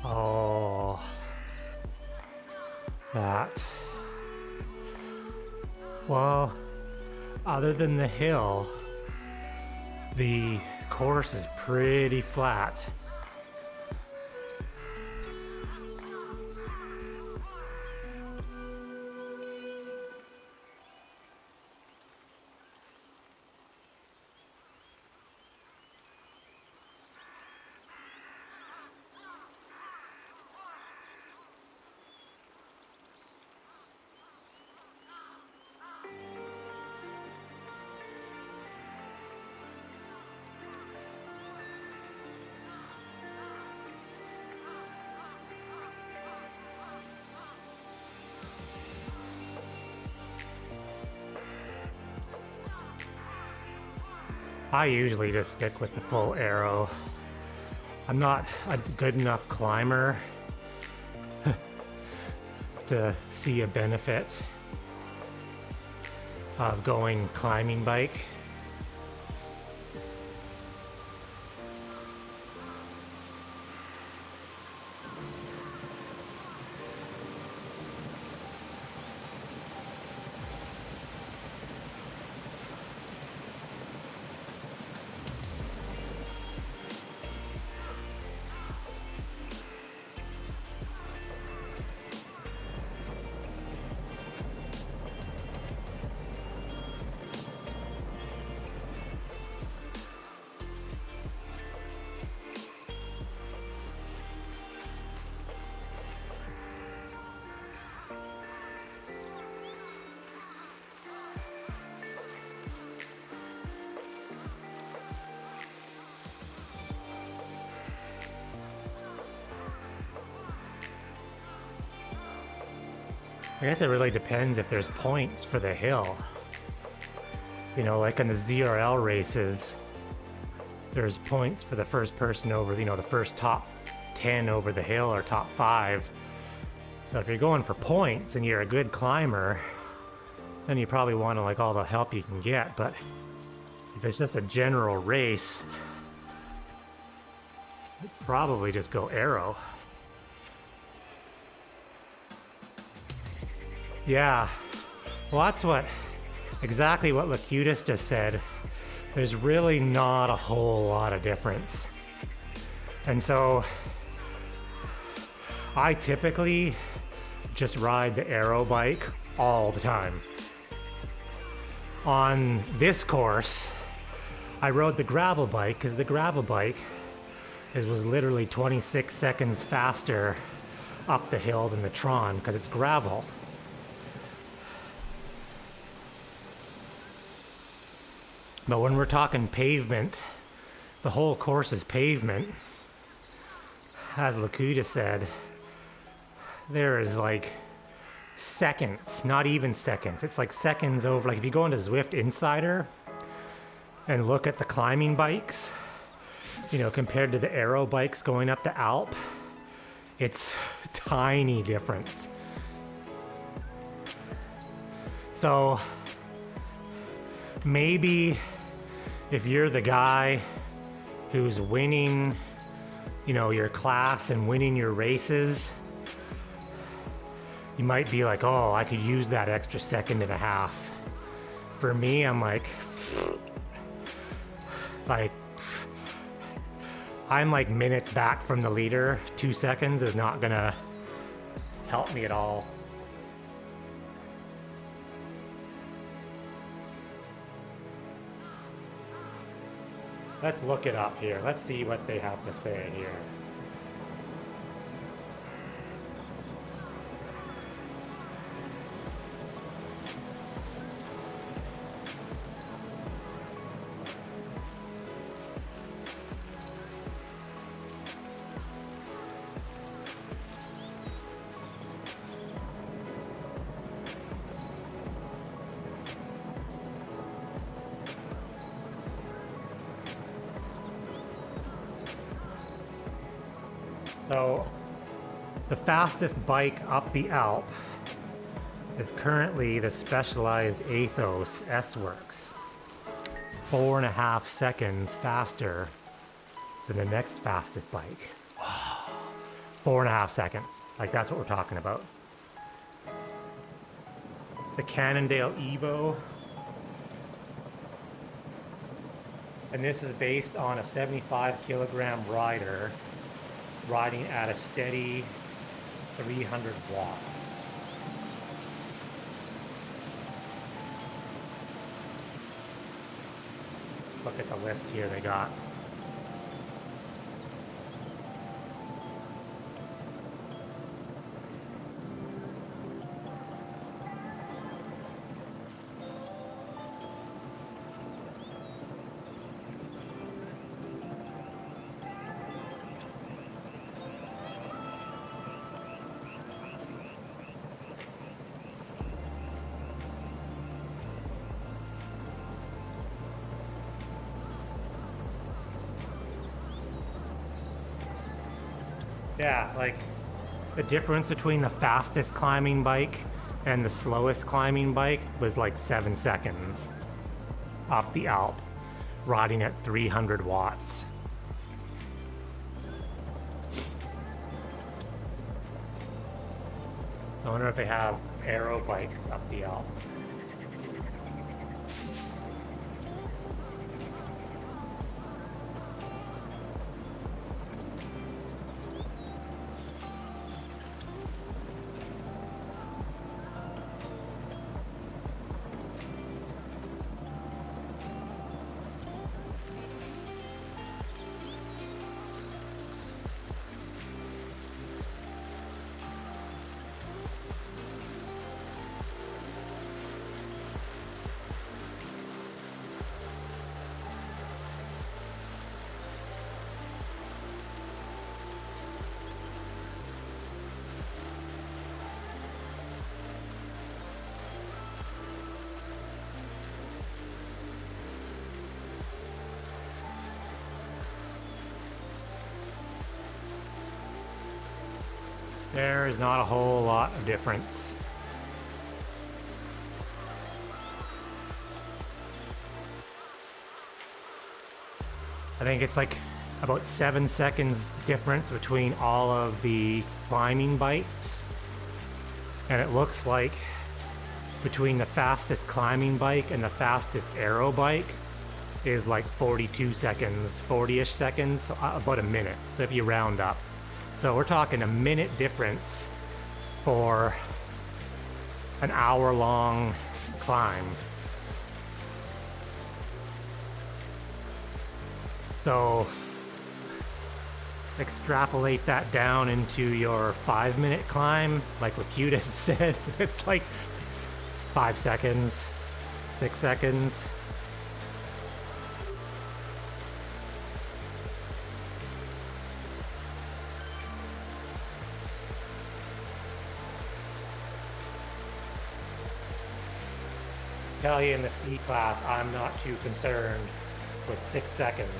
Oh, that. Well, other than the hill, the course is pretty flat. I usually just stick with the full arrow. I'm not a good enough climber to see a benefit of going climbing bike. I guess it really depends if there's points for the hill. You know, like in the ZRL races, there's points for the first person over, you know, the first top 10 over the hill or top 5. So if you're going for points and you're a good climber, then you probably want to like all the help you can get. But if it's just a general race, probably just go arrow. Yeah, well that's exactly what Locutus just said. There's really not a whole lot of difference. And so I typically just ride the aero bike all the time. On this course, I rode the gravel bike because the gravel bike was literally 26 seconds faster up the hill than the Tron because it's gravel. But when we're talking pavement, the whole course is pavement. As Lakuta said, there is like seconds, not even seconds. It's like seconds over. Like if you go into Zwift Insider and look at the climbing bikes, you know, compared to the aero bikes going up the Alp, it's tiny difference. So maybe if you're the guy who's winning, you know, your class and winning your races, you might be like, oh, I could use that extra second and a half. For me, I'm like I'm like minutes back from the leader. 2 seconds is not gonna help me at all. Let's look it up here. Let's see what they have to say here. So the fastest bike up the Alp is currently the Specialized Athos S-Works. It's 4.5 seconds faster than the next fastest bike. 4.5 seconds. Like that's what we're talking about. The Cannondale Evo. And this is based on a 75 kilogram rider riding at a steady 300 watts. Look at the list here they got. Yeah, like the difference between the fastest climbing bike and the slowest climbing bike was like 7 seconds up the Alp, riding at 300 watts. I wonder if they have aero bikes up the Alp. There is not a whole lot of difference. I think it's like about 7 seconds difference between all of the climbing bikes. And it looks like between the fastest climbing bike and the fastest aero bike is like 42 seconds, 40-ish seconds, so about a minute, so if you round up. So we're talking a minute difference for an hour-long climb. So extrapolate that down into your 5-minute climb, like what Cute said. It's like 5 seconds, 6 seconds. Tell you in the C class, I'm not too concerned with 6 seconds.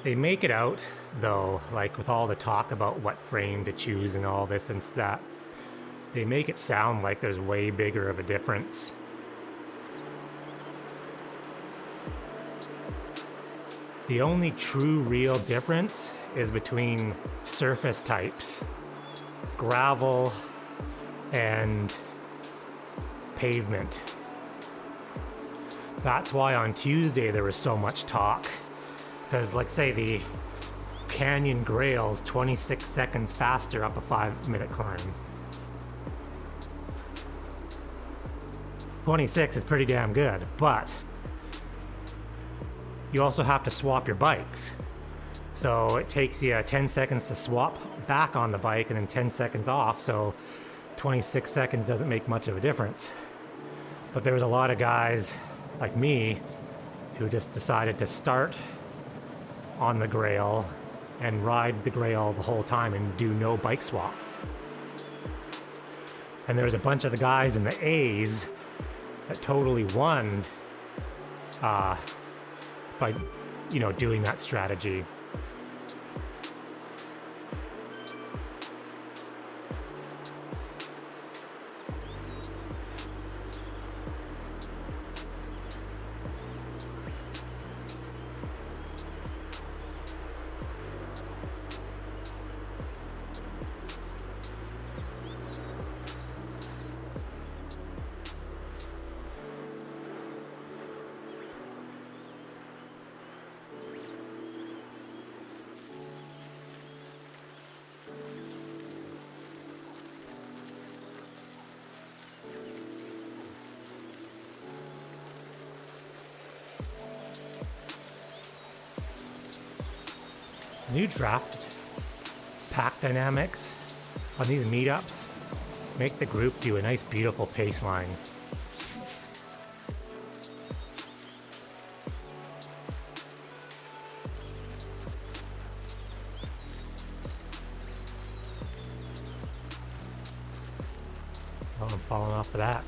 They make it out, though, like with all the talk about what frame to choose and all this and that, they make it sound like there's way bigger of a difference. The only true real difference is between surface types, gravel and pavement. That's why on Tuesday there was so much talk. Because, like, say the Canyon Grail's 26 seconds faster up a 5-minute climb. 26 is pretty damn good, but you also have to swap your bikes. So it takes you 10 seconds to swap back on the bike and then 10 seconds off, so 26 seconds doesn't make much of a difference. But there was a lot of guys like me who just decided to start on the Grail and ride the Grail the whole time and do no bike swap. And there was a bunch of the guys in the A's that totally won by, doing that strategy. New draft pack dynamics on these meetups make the group do a nice beautiful pace line. Oh, I'm falling off the back.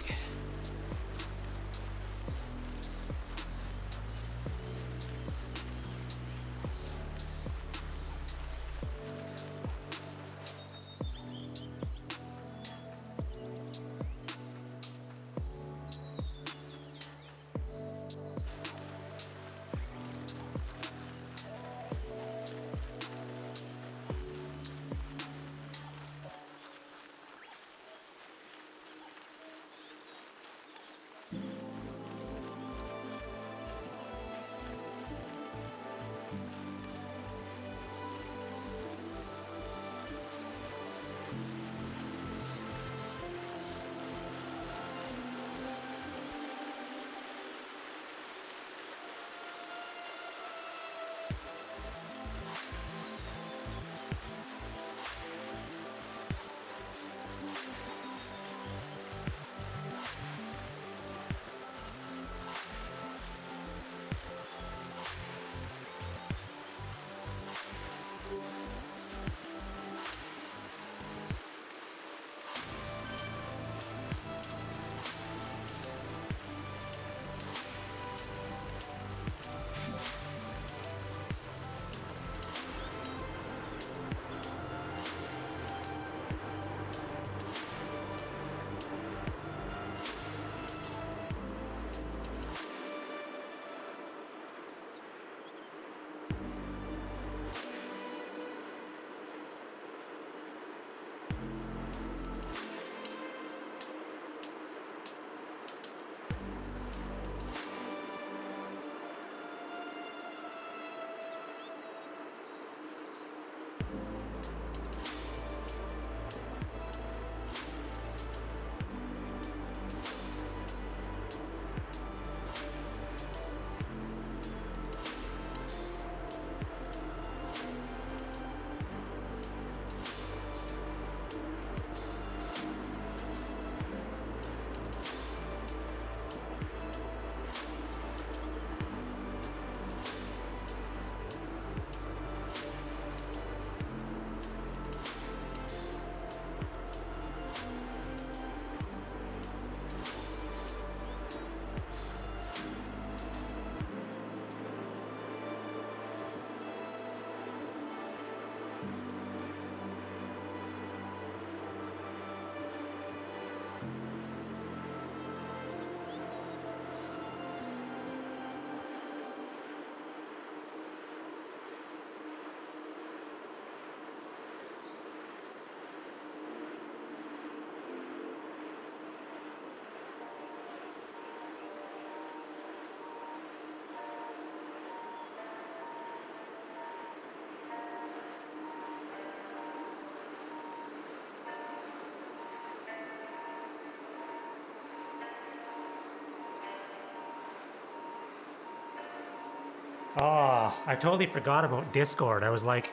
Oh, I totally forgot about Discord. I was like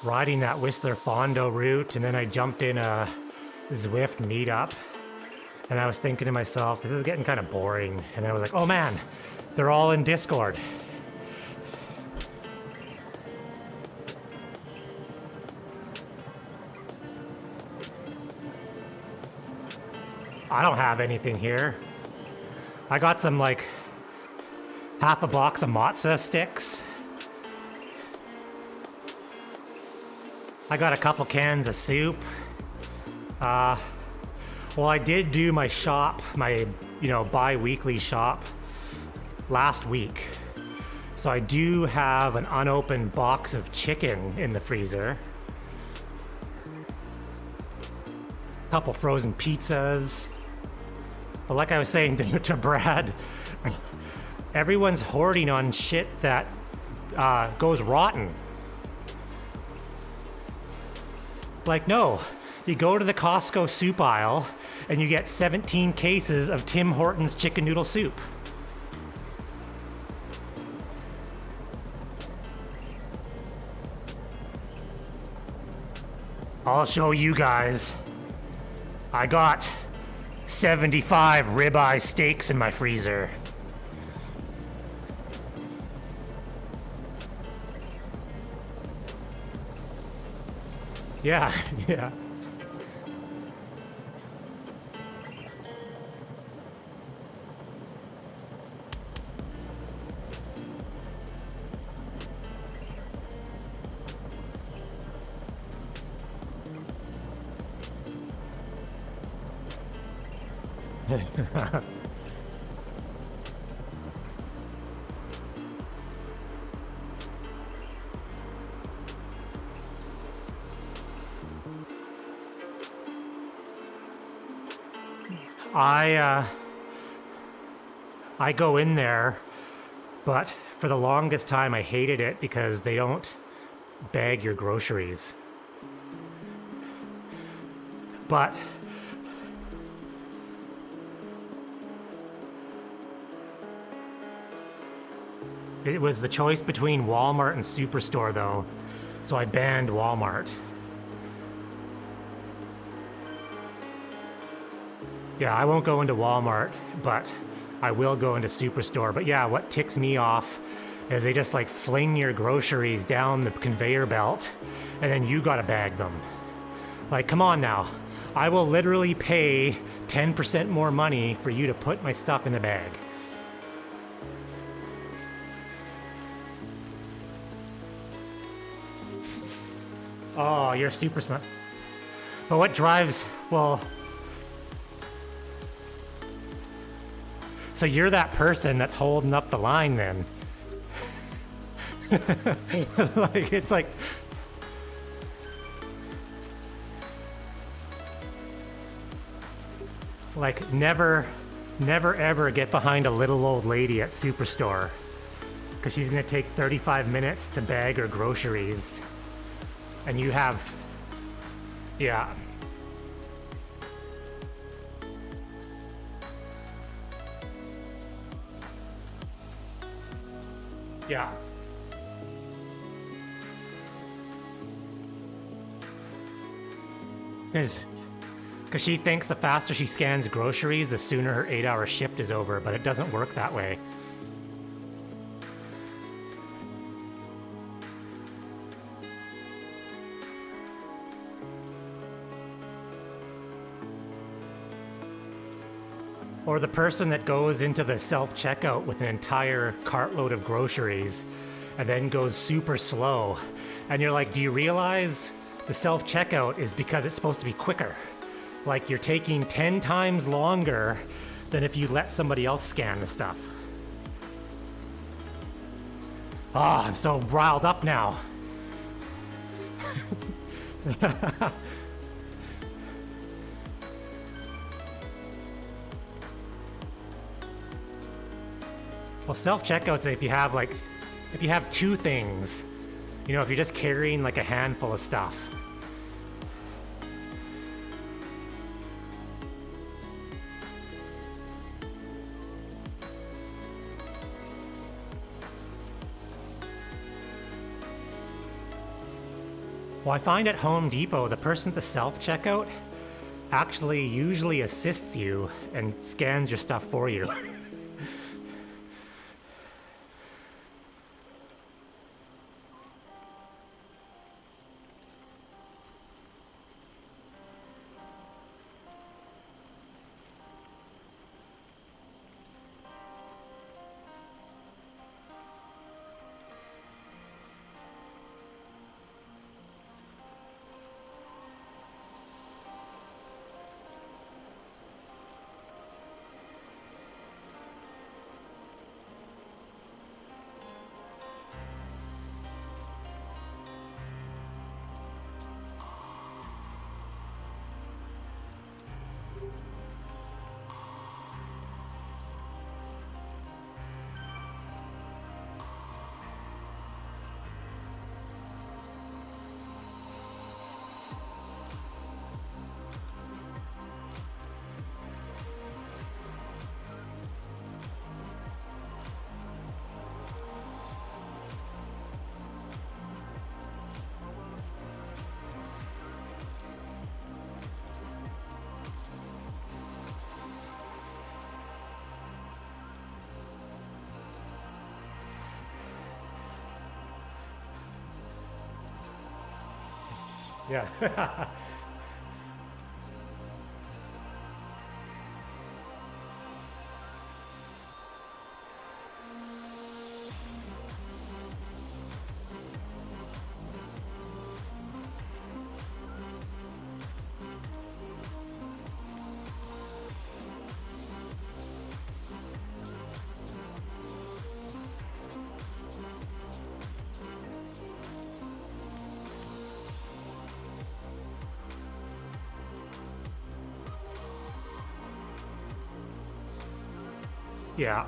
riding that Whistler Fondo route, and then I jumped in a Zwift meetup, and I was thinking to myself, this is getting kind of boring. And I was like, oh man, they're all in Discord. I don't have anything here. I got some like half a box of matzo sticks. I got a couple cans of soup. Well, I did do my shop, my, bi-weekly shop last week. So I do have an unopened box of chicken in the freezer. Couple frozen pizzas. But like I was saying to Brad, everyone's hoarding on shit that goes rotten. Like, no, you go to the Costco soup aisle and you get 17 cases of Tim Hortons chicken noodle soup. I'll show you guys. I got 75 ribeye steaks in my freezer. Yeah, yeah. I go in there, but for the longest time I hated it because they don't bag your groceries. But it was the choice between Walmart and Superstore though, so I banned Walmart. Yeah, I won't go into Walmart, but I will go into Superstore. But yeah, what ticks me off is they just like fling your groceries down the conveyor belt and then you gotta bag them. Like, come on now. I will literally pay 10% more money for you to put my stuff in the bag. Oh, you're super smart. But what drives, well, so you're that person that's holding up the line then. Like, it's like, never ever get behind a little old lady at Superstore, because she's gonna take 35 minutes to bag her groceries, and you have, yeah. Yeah. Because she thinks the faster she scans groceries, the sooner her 8-hour shift is over, but it doesn't work that way. Or the person that goes into the self-checkout with an entire cartload of groceries and then goes super slow. And you're like, do you realize the self-checkout is because it's supposed to be quicker? Like, you're taking 10 times longer than if you let somebody else scan the stuff. Oh, I'm so riled up now. Well, self-checkouts, if you have two things, if you're just carrying like a handful of stuff. Well, I find at Home Depot, the person at the self-checkout actually usually assists you and scans your stuff for you. Yeah. Yeah.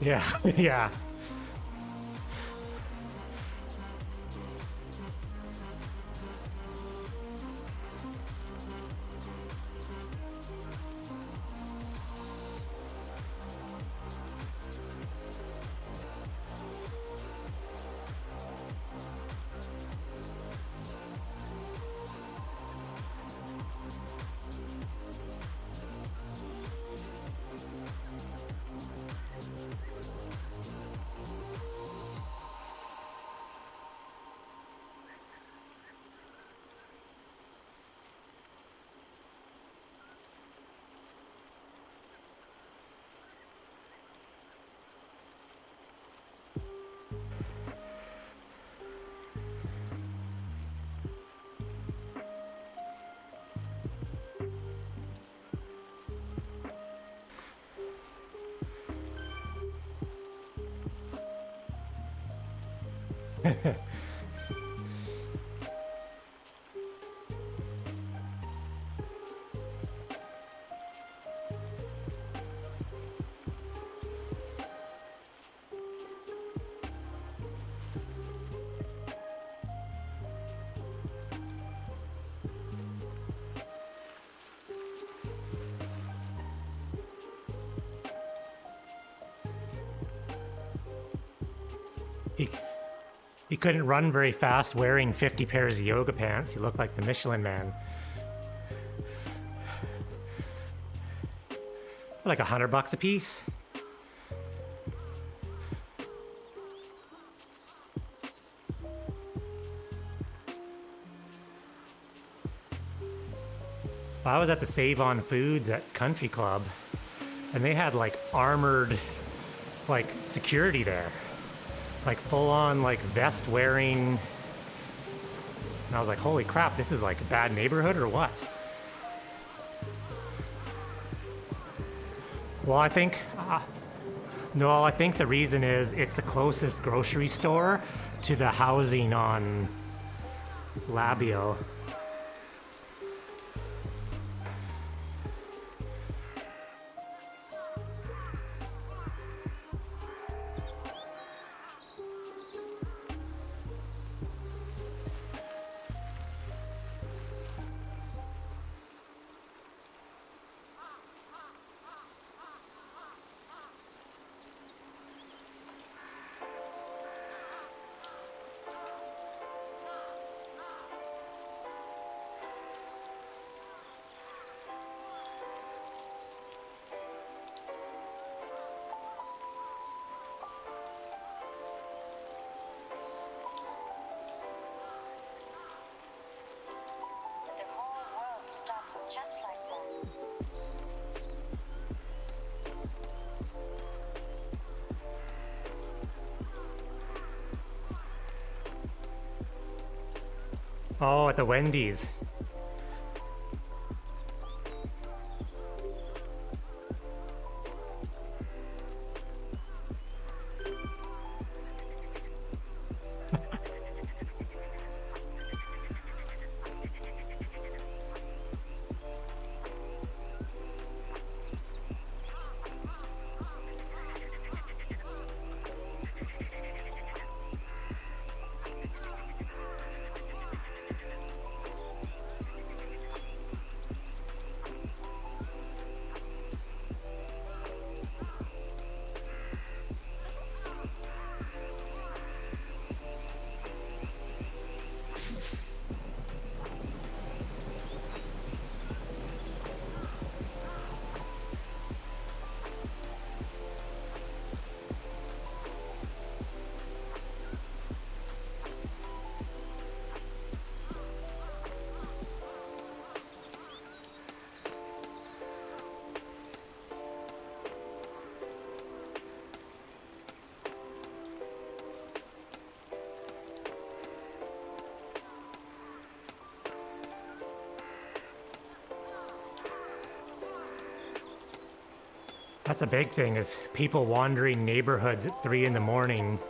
Yeah. Yeah. You, He couldn't run very fast wearing 50 pairs of yoga pants. He looked like the Michelin Man. Like $100 a piece. I was at the Save On Foods at Country Club, and they had like armored, like security there, like full on like vest wearing. And I was like, holy crap, this is like a bad neighborhood or what? Well, I think, no, I think the reason is it's the closest grocery store to the housing on Labio. Oh, at the Wendy's. That's a big thing, is people wandering neighborhoods at 3 in the morning,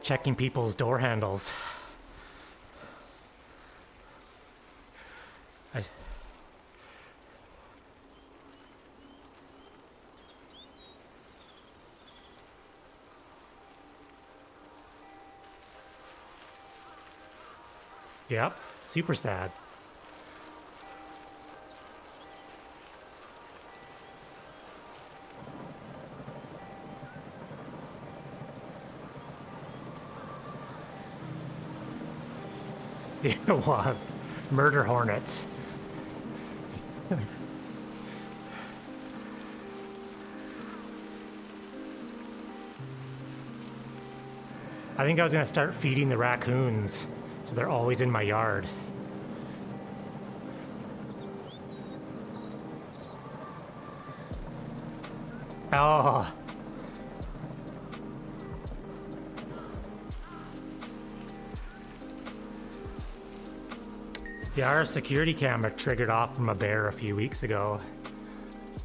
checking people's door handles. Yep, super sad. What? Murder hornets. I think I was gonna start feeding the raccoons, so they're always in my yard. Oh. Yeah, our security camera triggered off from a bear a few weeks ago.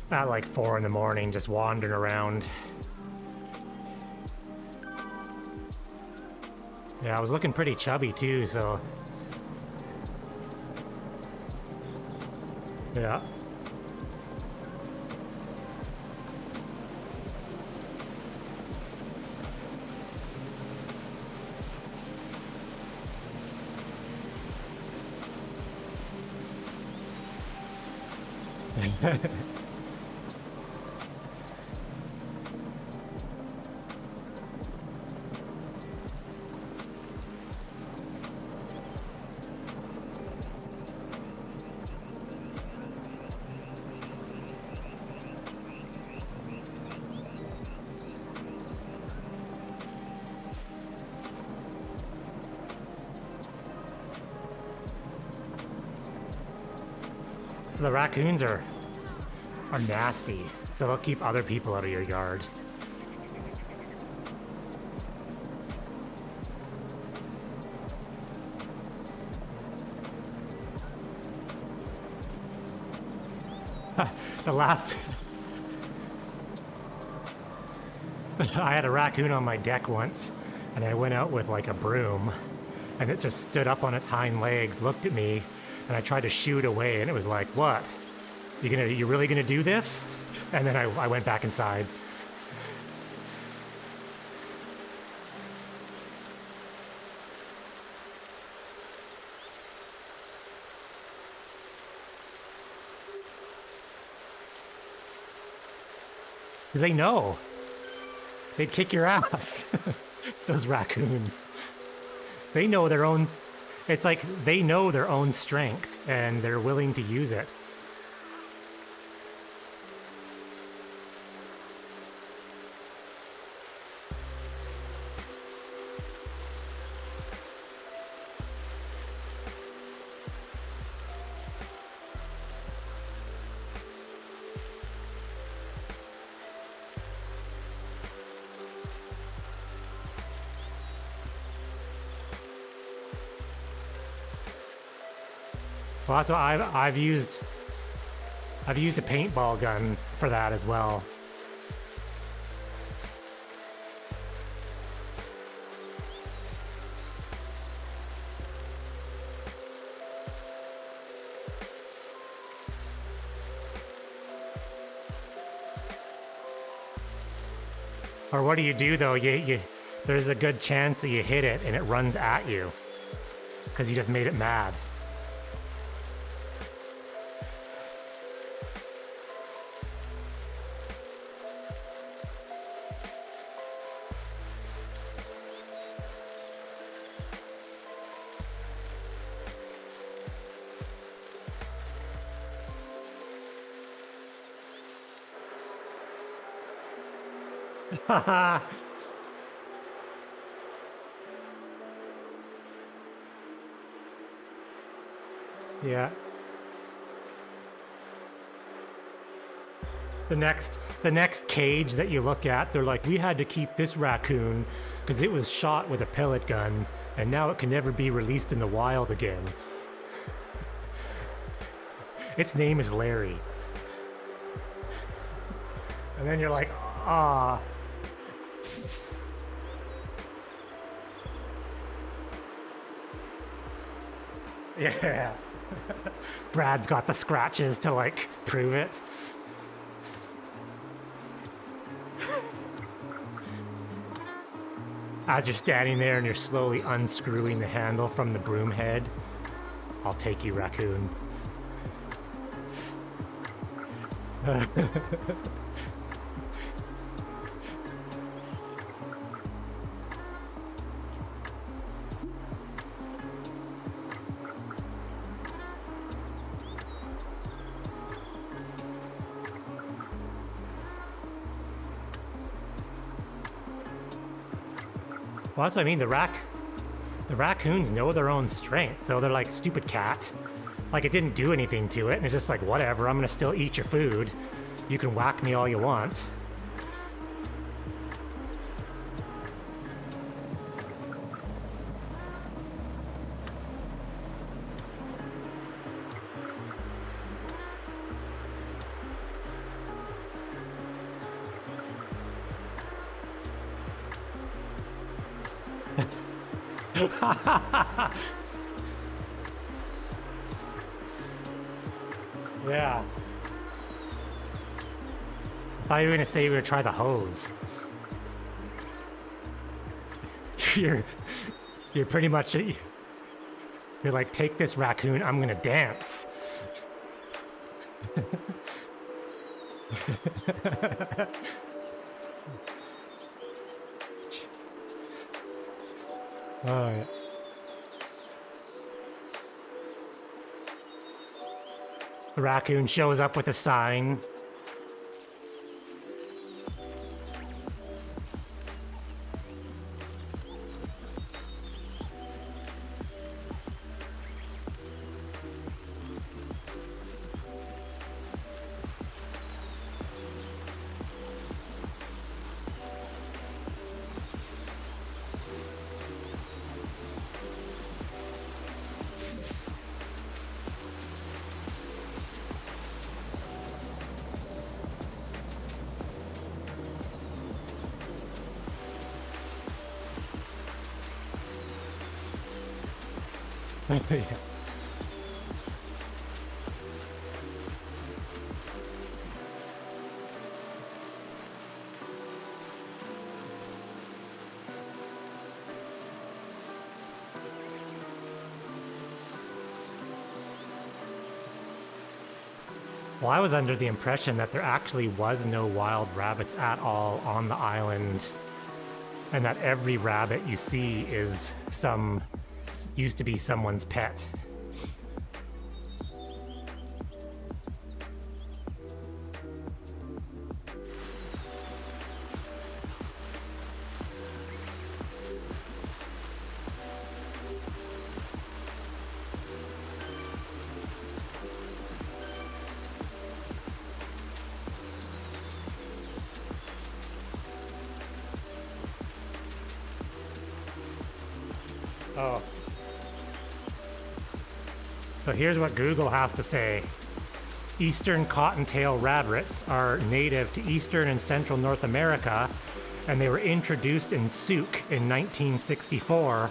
At like 4 in the morning, just wandering around. Yeah, I was looking pretty chubby too, so... Yeah. The raccoons are nasty, so they'll keep other people out of your yard. The last... I had a raccoon on my deck once, and I went out with like a broom, and it just stood up on its hind legs, looked at me, and I tried to shoo it away, and it was like, what? You really gonna do this? And then I went back inside. Because they know. They'd kick your ass. Those raccoons. They know their own... It's like they know their own strength, and they're willing to use it. Well, that's what I've used a paintball gun for that as well. Or what do you do though? There's a good chance that you hit it and it runs at you because you just made it mad. Haha. Yeah. The next cage that you look at, they're like, we had to keep this raccoon because it was shot with a pellet gun and now it can never be released in the wild again. Its name is Larry. And then you're like, ah. Yeah. Brad's got the scratches to like prove it. As you're standing there and you're slowly unscrewing the handle from the broom head, I'll take you, raccoon. Well, that's what I mean. The raccoons know their own strength, so they're like, stupid cat. Like, it didn't do anything to it, and it's just like, whatever, I'm gonna still eat your food. You can whack me all you want. Yeah. I thought you were gonna say you were gonna try the hose. You're pretty much, you're like, take this raccoon, I'm gonna dance. Oh, yeah. The raccoon shows up with a sign. Yeah. Well, I was under the impression that there actually was no wild rabbits at all on the island, and that every rabbit you see is used to be someone's pet. Oh. So here's what Google has to say. Eastern cottontail rabbits are native to eastern and central North America, and they were introduced in Souk in 1964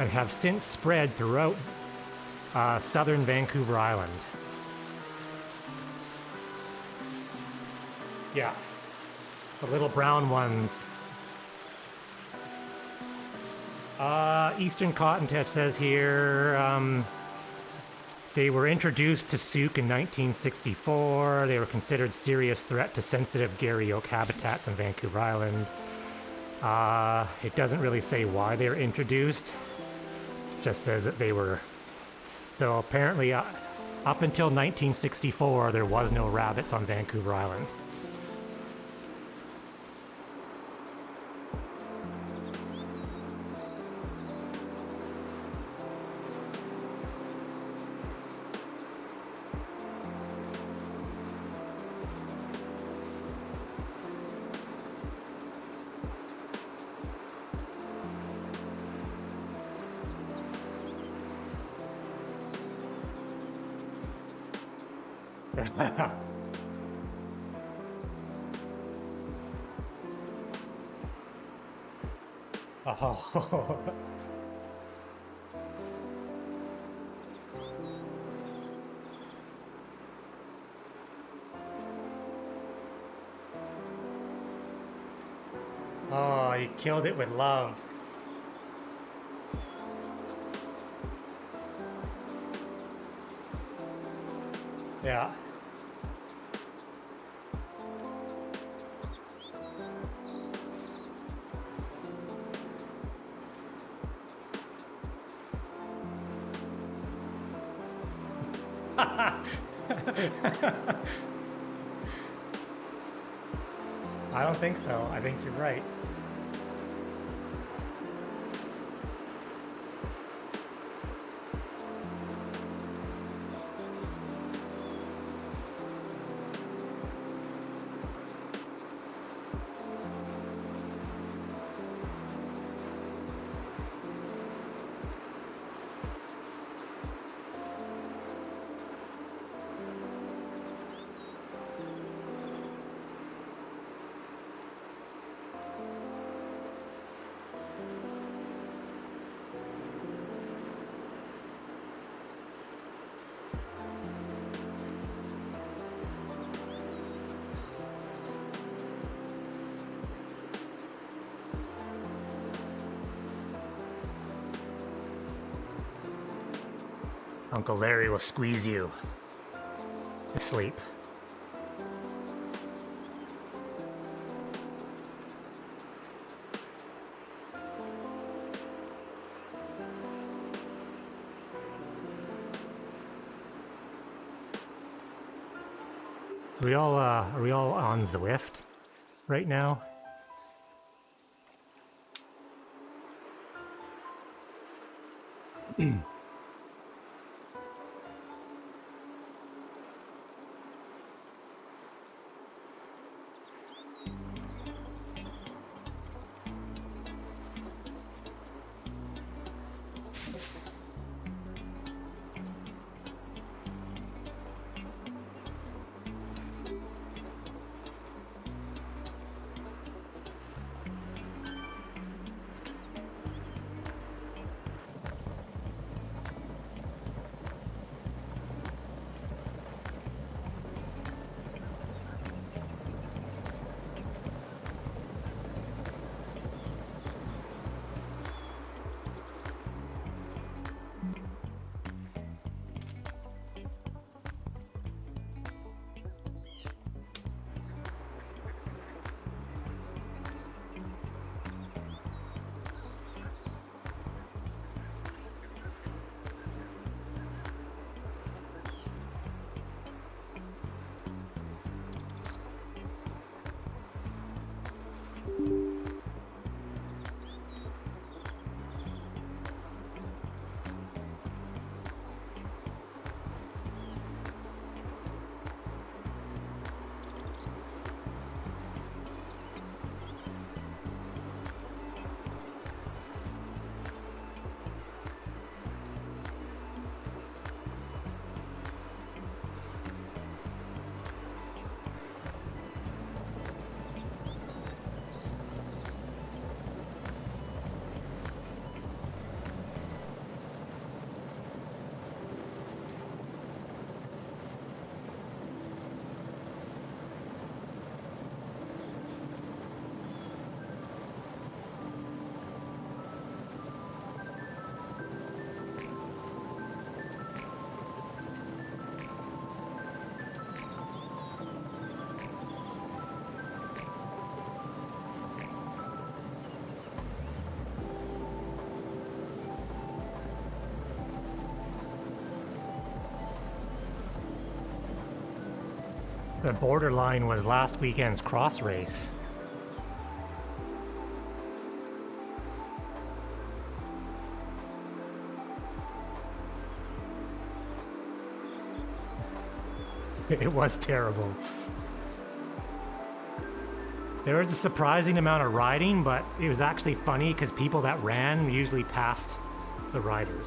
and have since spread throughout southern Vancouver Island. Yeah, the little brown ones. Eastern cottontail says here, they were introduced to Souk in 1964. They were considered serious threat to sensitive Gary Oak habitats on Vancouver Island. It doesn't really say why they were introduced. It just says that they were. So apparently, up until 1964, there was no rabbits on Vancouver Island. Oh. Oh, you killed it with love. Yeah. I don't think so. I think you're right. Uncle Larry will squeeze you to sleep. Are we all on Zwift right now? The borderline was last weekend's cross race. It was terrible. There was a surprising amount of riding, but it was actually funny because people that ran usually passed the riders.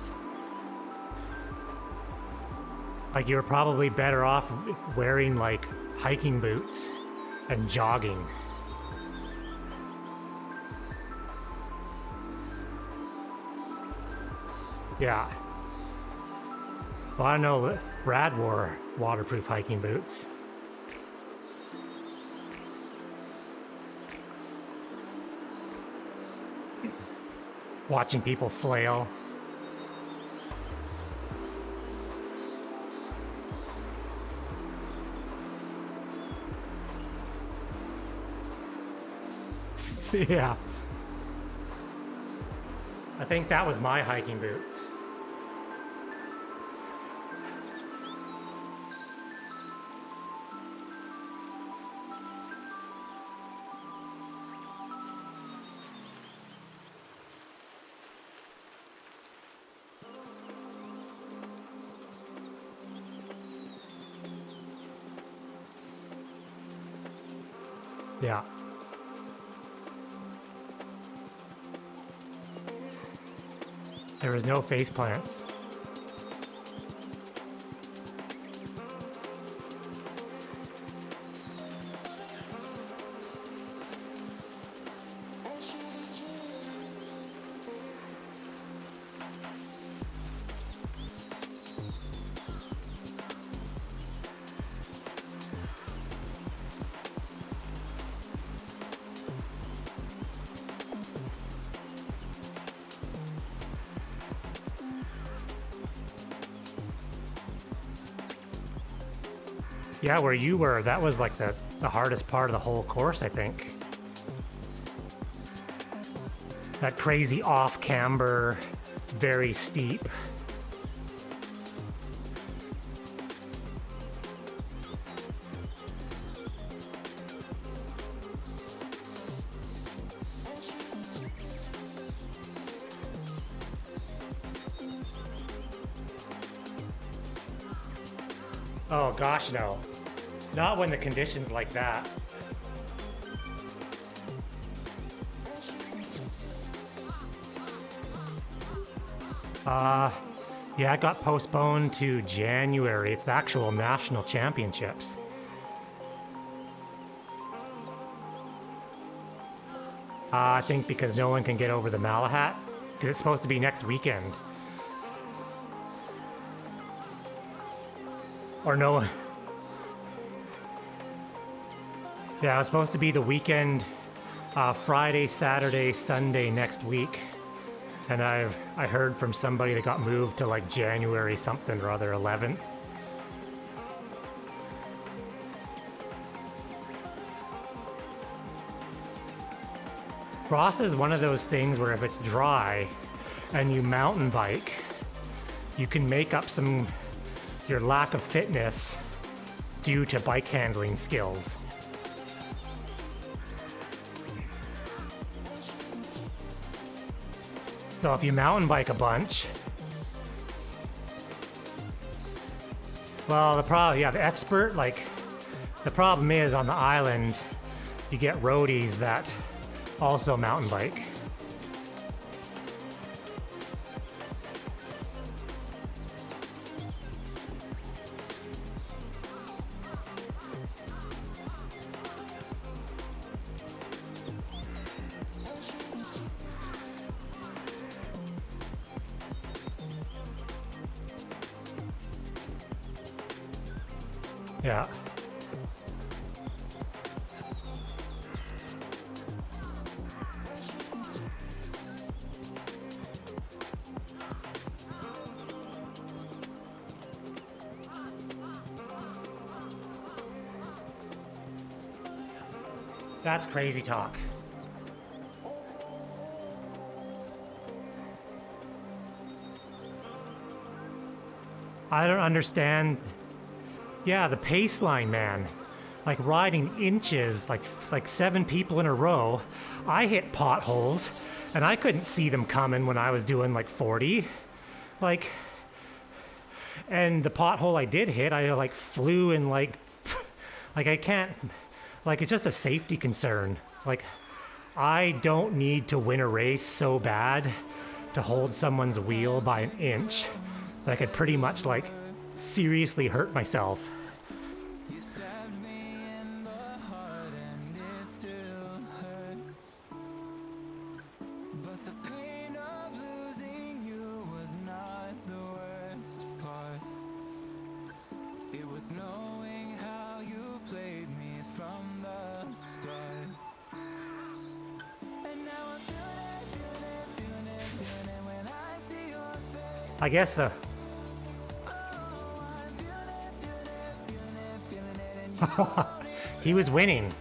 Like, you were probably better off wearing like hiking boots and jogging. Yeah. Well, I know Brad wore waterproof hiking boots. Watching people flail. Yeah. I think that was my hiking boots. Yeah. There was no face plants. Yeah, where you were, that was like the hardest part of the whole course, I think. That crazy off camber, very steep. Oh gosh, no. Not when the conditions like that. Yeah, it got postponed to January. It's the actual national championships. I think because no one can get over the Malahat, because it's supposed to be next weekend. Or no one. Yeah, it was supposed to be the weekend, Friday, Saturday, Sunday next week. And I heard from somebody that got moved to like January something or other, 11th. Cross is one of those things where if it's dry and you mountain bike, you can make up your lack of fitness due to bike handling skills. So if you mountain bike a bunch, well, the expert, like, the problem is on the island, you get roadies that also mountain bike. Yeah. That's crazy talk. I don't understand. Yeah, the pace line, man. like riding inches, like 7 people in a row. I hit potholes, and I couldn't see them coming when I was doing like 40. Like, and the pothole I did hit, I like flew in like I can't, like it's just a safety concern. Like, I don't need to win a race so bad to hold someone's wheel by an inch that I could pretty much like seriously hurt myself. You stabbed me in the heart and it still hurts. But the pain of losing you was not the worst part. It was knowing how you played me from the start. And now I'm feeling it when I see your face. I guess the he was winning.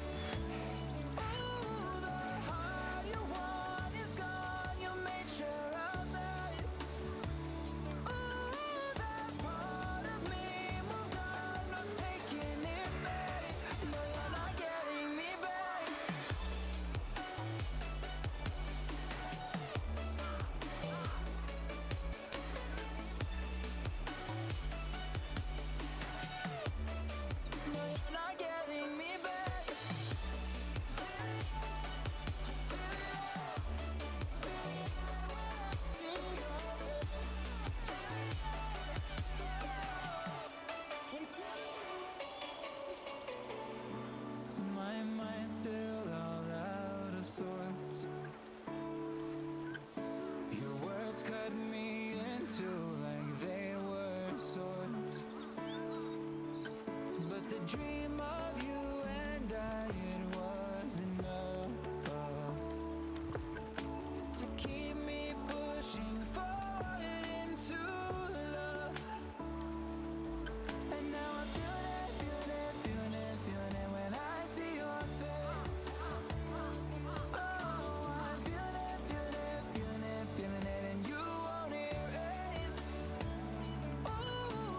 My mind's still all out of sorts. Your words cut me into like they were swords. But the dream of you and I, it was enough to keep me pushing forward into love. And now I'm feeling it when I see your face. Oh, I'm feeling it, and you won't erase. Oh,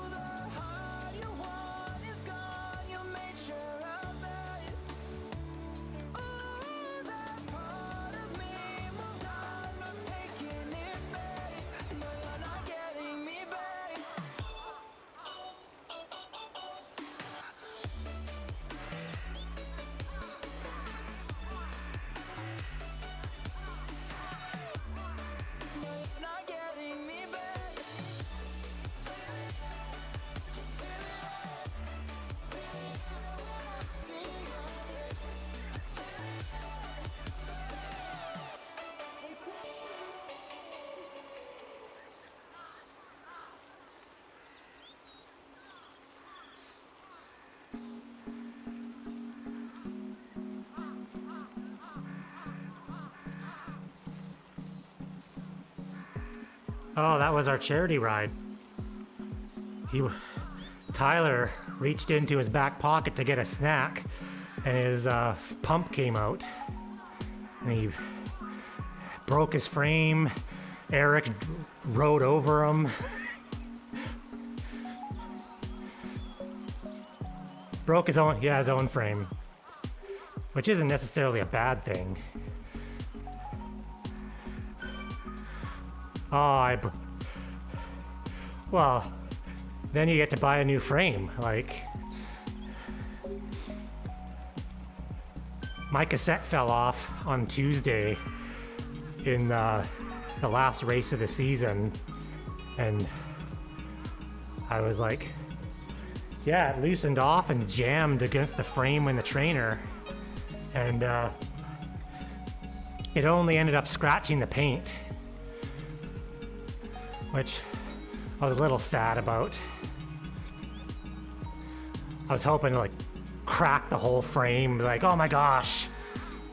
the heart you want is gone. You made sure of that. Oh, that part of me moved on, not taking it back. No, you're not getting me back. No, you're not getting me back. Oh, that was our charity ride. Tyler reached into his back pocket to get a snack, and his pump came out, and he broke his frame. Eric rode over him. Broke his own frame, which isn't necessarily a bad thing. Well, then you get to buy a new frame. Like, my cassette fell off on Tuesday in the last race of the season, and I was like, yeah, it loosened off and jammed against the frame in the trainer, and it only ended up scratching the paint, which I was a little sad about. I was hoping to like crack the whole frame, be like, oh my gosh,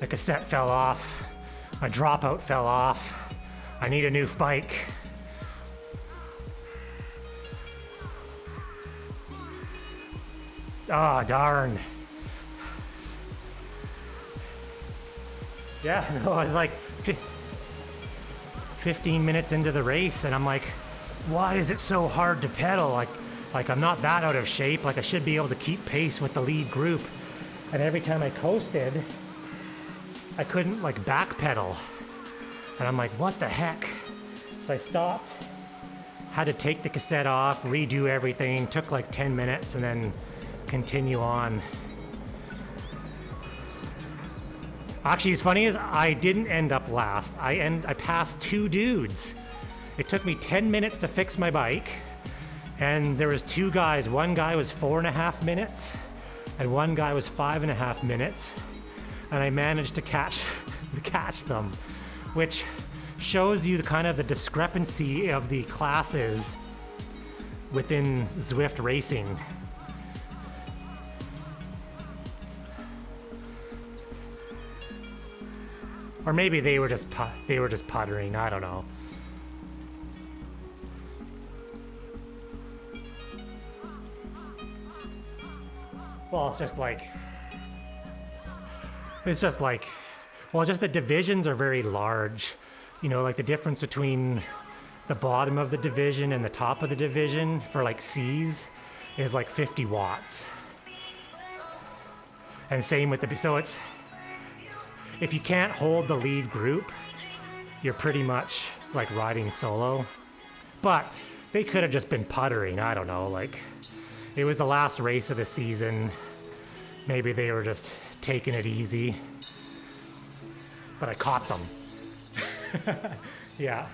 the cassette fell off, my dropout fell off, I need a new bike. Ah, darn. Yeah, no, I was like 15 minutes into the race, and I'm like, why is it so hard to pedal? Like I'm not that out of shape. Like, I should be able to keep pace with the lead group. And every time I coasted, I couldn't like backpedal. And I'm like, what the heck? So I stopped, had to take the cassette off, redo everything, took like 10 minutes and then continue on. Actually, as funny as I didn't end up last, I passed 2 dudes. It took me 10 minutes to fix my bike, and there was 2 guys. One guy was 4.5 minutes, and one guy was 5.5 minutes, and I managed to catch them, which shows you the kind of the discrepancy of the classes within Zwift racing. Or maybe they were just puttering, I don't know. Well, it's just like, well, just the divisions are very large. You know, like the difference between the bottom of the division and the top of the division for like C's is like 50 watts. And same with the, so it's, if you can't hold the lead group, you're pretty much like riding solo. But they could have just been puttering, I don't know, like it was the last race of the season. Maybe they were just taking it easy. But I caught them. Yeah.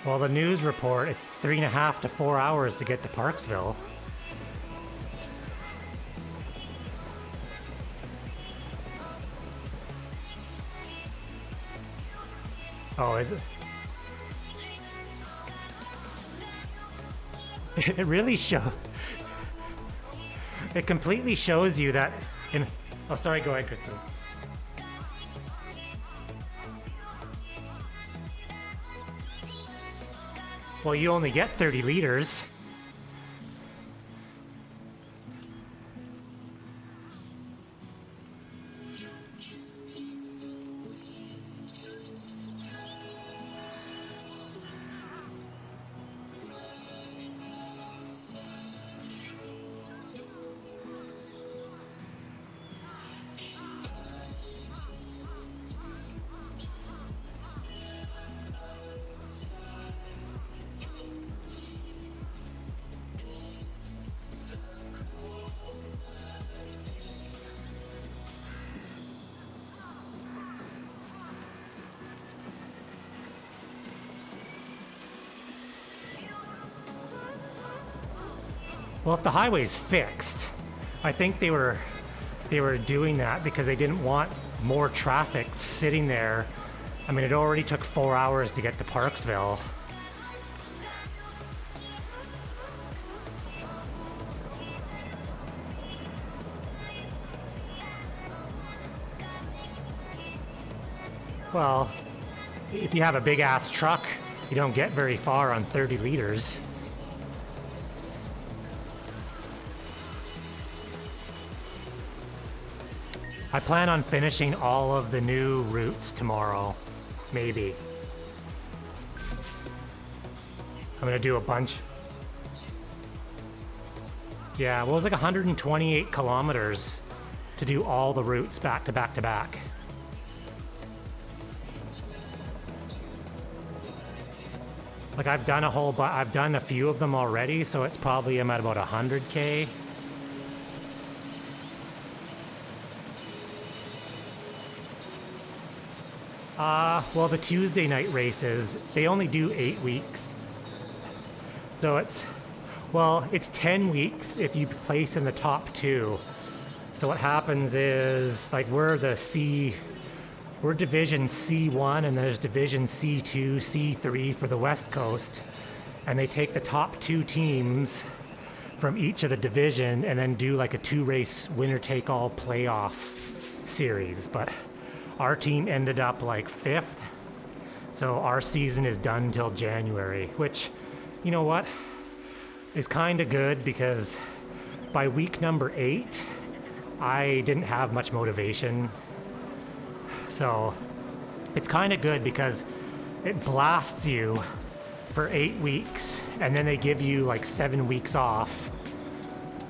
Well, the news report, it's 3.5 to 4 hours to get to Parksville. Oh, is it? It really shows. It completely shows you that in. Oh, sorry, go ahead, Kristen. Well, you only get 30 liters. Well, if the highway's fixed, I think they were doing that because they didn't want more traffic sitting there. I mean, it already took 4 hours to get to Parksville. Well, if you have a big ass truck, you don't get very far on 30 liters. I plan on finishing all of the new routes tomorrow, maybe. I'm gonna do a bunch. Yeah, well, it was like 128 kilometers to do all the routes back to back to back. Like I've done a few of them already, so it's probably I'm at about 100K. Well, the Tuesday night races, they only do 8 weeks. So it's 10 weeks if you place in the top 2. So what happens is, like, we're Division C1, and there's Division C2, C3 for the West Coast. And they take the top 2 teams from each of the division and then do like a 2-race winner-take-all playoff series, but our team ended up like 5th. So our season is done till January, which, you know what, is kind of good because by week number 8, I didn't have much motivation. So it's kind of good because it blasts you for 8 weeks and then they give you like 7 weeks off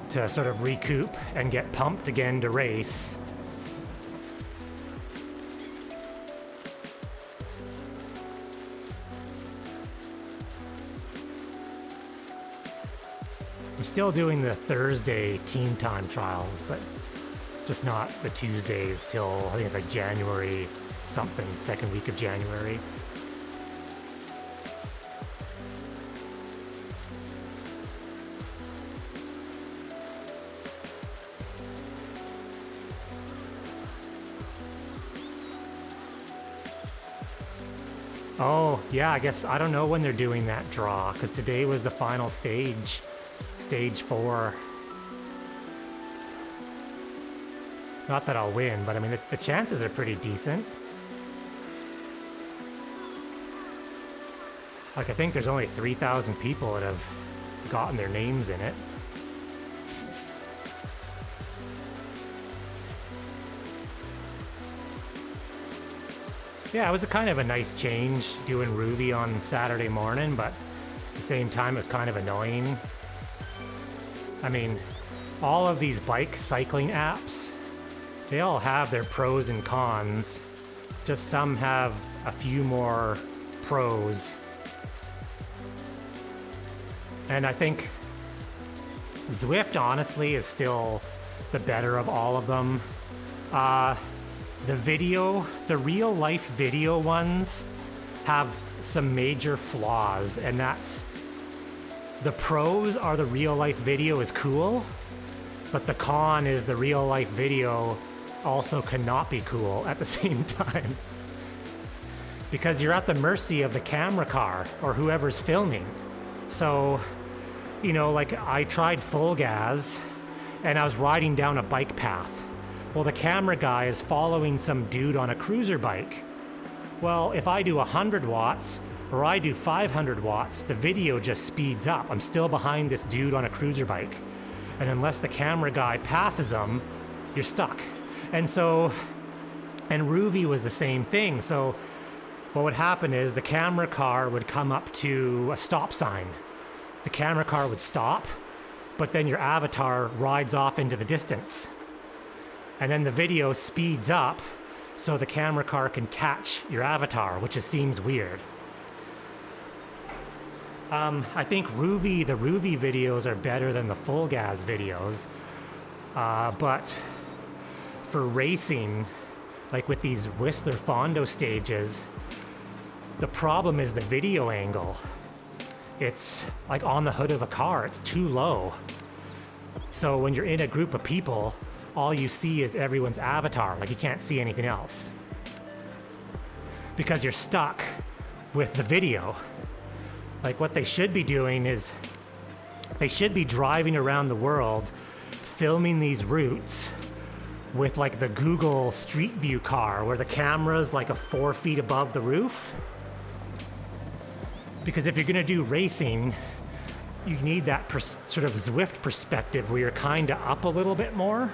to sort of recoup and get pumped again to race. I'm still doing the Thursday team time trials, but just not the Tuesdays till I think it's like January something, second week of January. Oh, yeah, I guess I don't know when they're doing that draw, because today was the final stage, stage 4. Not that I'll win, but I mean, the chances are pretty decent. Like, I think there's only 3,000 people that have gotten their names in it. Yeah, it was a kind of a nice change doing Rouvy on Saturday morning, but at the same time it was kind of annoying. I mean, all of these bike cycling apps, they all have their pros and cons. Just some have a few more pros. And I think Zwift honestly is still the better of all of them. The real life video ones have some major flaws, and that's the pros are the real life video is cool, but the con is the real life video also cannot be cool at the same time. Because you're at the mercy of the camera car or whoever's filming. So, you know, like I tried full gas and I was riding down a bike path. Well, the camera guy is following some dude on a cruiser bike. Well, if I do 100 watts or I do 500 watts, the video just speeds up. I'm still behind this dude on a cruiser bike. And unless the camera guy passes him, you're stuck. And Rouvy was the same thing. So what would happen is the camera car would come up to a stop sign. The camera car would stop, but then your avatar rides off into the distance. And then the video speeds up so the camera car can catch your avatar, which just seems weird. I think the Rouvy videos are better than the full gas videos. But for racing, like with these Whistler Fondo stages, the problem is the video angle. It's like on the hood of a car, it's too low. So when you're in a group of people, all you see is everyone's avatar, like you can't see anything else. Because you're stuck with the video. Like what they should be doing is, they should be driving around the world, filming these routes with like the Google Street View car, where the camera's like 4 feet above the roof. Because if you're gonna do racing, you need that sort of Zwift perspective where you're kinda up a little bit more.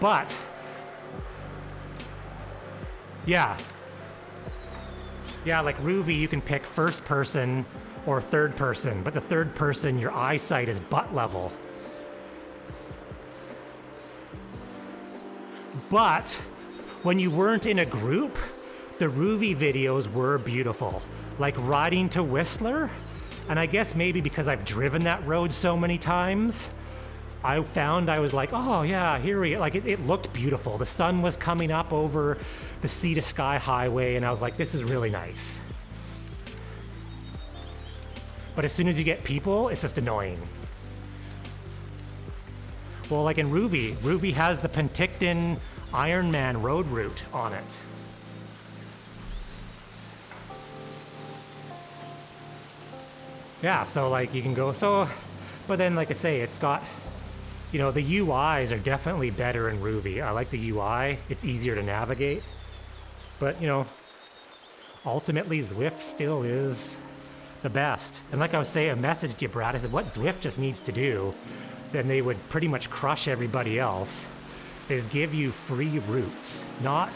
But, yeah, like Rouvy, you can pick first person or third person, but the third person, your eyesight is butt level. But when you weren't in a group, the Rouvy videos were beautiful. Like riding to Whistler, and I guess maybe because I've driven that road so many times, I found I was like, oh yeah, here we go. Like it looked beautiful. The sun was coming up over the Sea to Sky highway, and I was like, this is really nice. But as soon as you get people, it's just annoying. Well, like in Rouvy has the Penticton Ironman road route on it. Yeah, so like you can go, but then like I say, it's got You know, the UIs are definitely better in Rouvy. I like the UI. It's easier to navigate. But, you know, ultimately Zwift still is the best. And like I was saying, I messaged you, Brad. I said, what Zwift just needs to do, then they would pretty much crush everybody else, is give you free routes. Not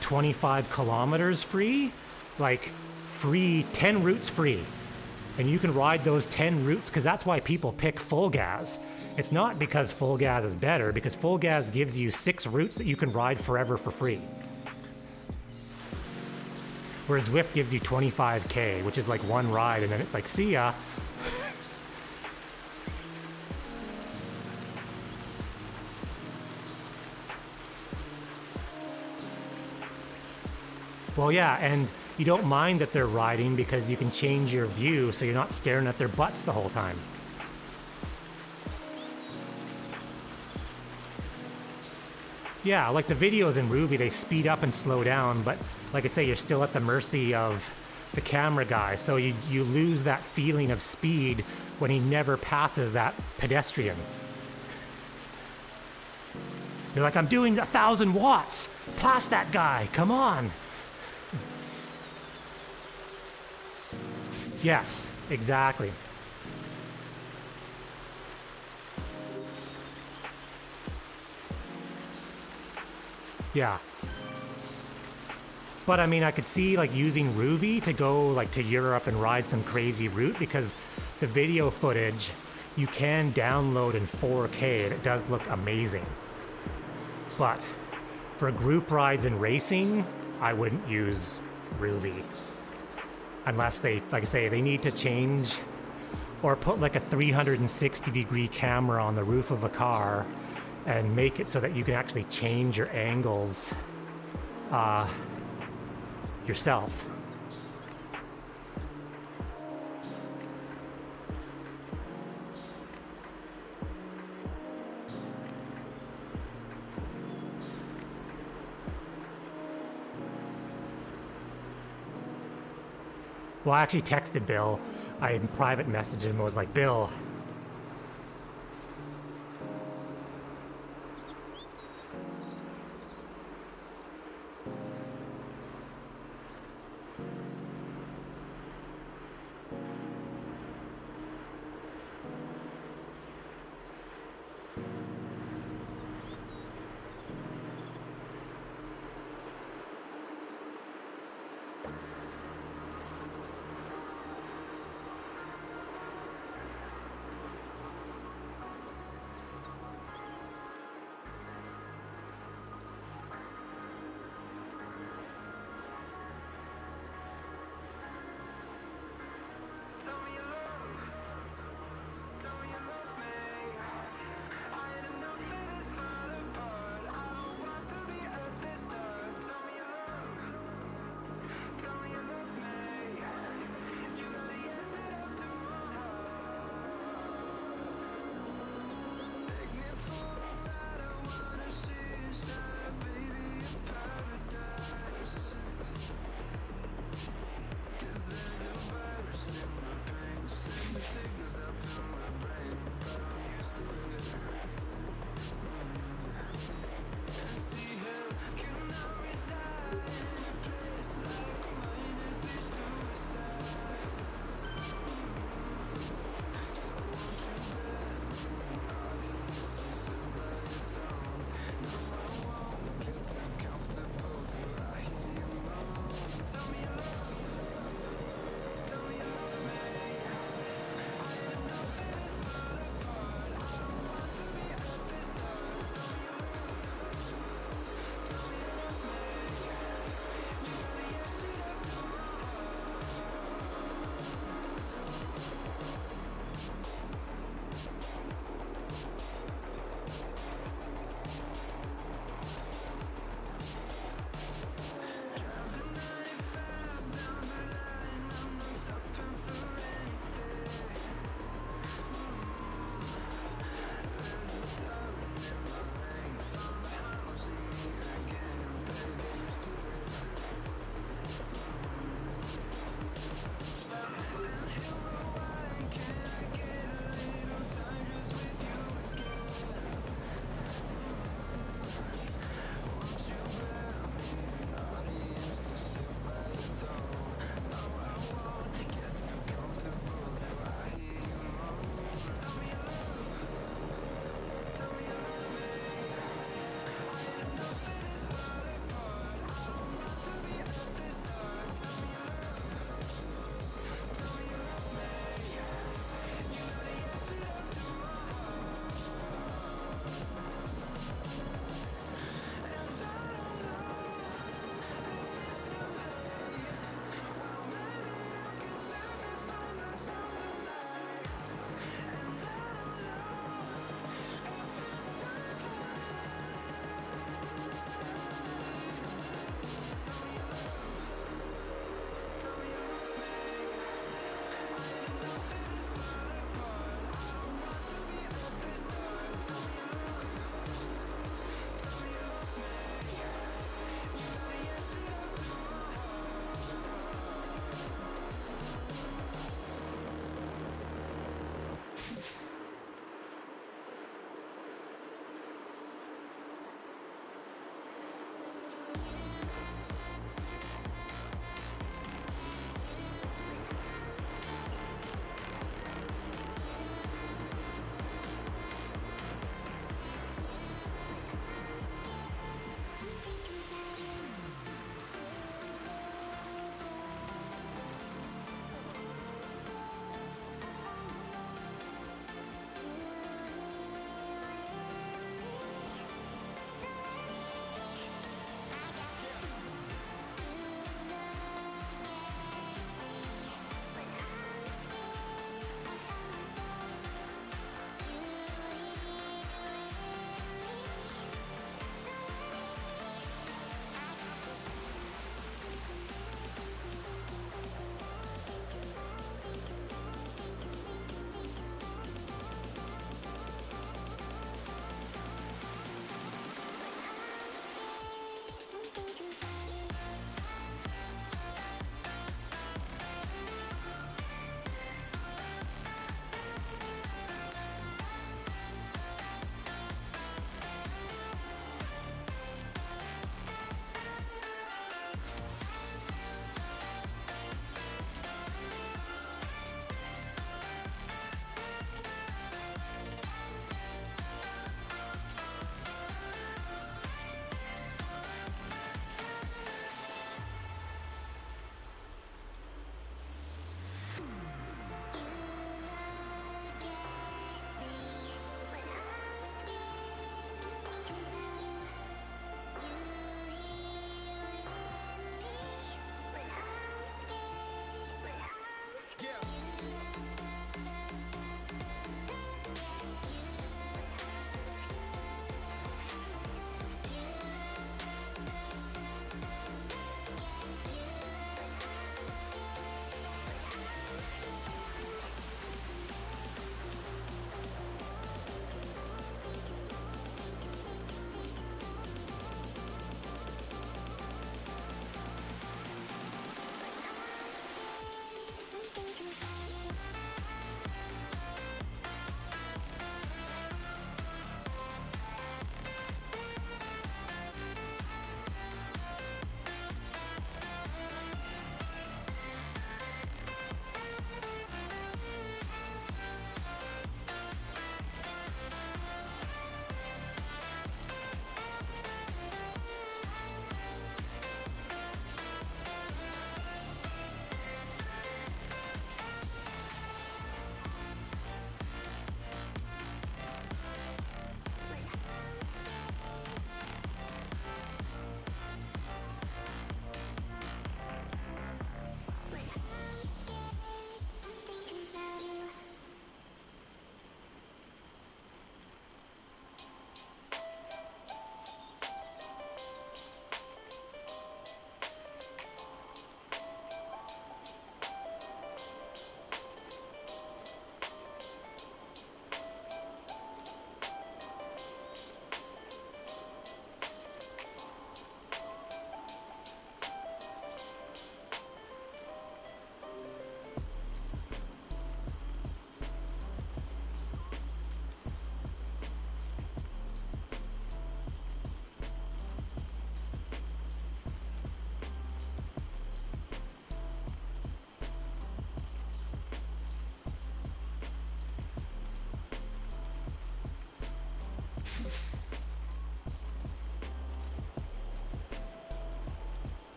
25 kilometers free, like free, 10 routes free. And you can ride those 10 routes, because that's why people pick full gas. It's not because full gas is better, because full gas gives you 6 routes that you can ride forever for free. Whereas Zwift gives you 25K, which is like one ride, and then it's like, see ya. Well, yeah, and you don't mind that they're riding because you can change your view so you're not staring at their butts the whole time. Yeah, like the videos in Rouvy, they speed up and slow down, but like I say, you're still at the mercy of the camera guy, so you lose that feeling of speed when he never passes that pedestrian. You're like, I'm doing 1,000 watts! Pass that guy, come on! Yes, exactly. Yeah. But I mean, I could see like using Rouvy to go like to Europe and ride some crazy route, because the video footage you can download in 4K and it does look amazing. But for group rides and racing, I wouldn't use Rouvy. Unless they, like I say, they need to change or put like a 360-degree camera on the roof of a car and make it so that you can actually change your angles yourself. Well, I actually texted Bill. I private messaged him and was like, Bill,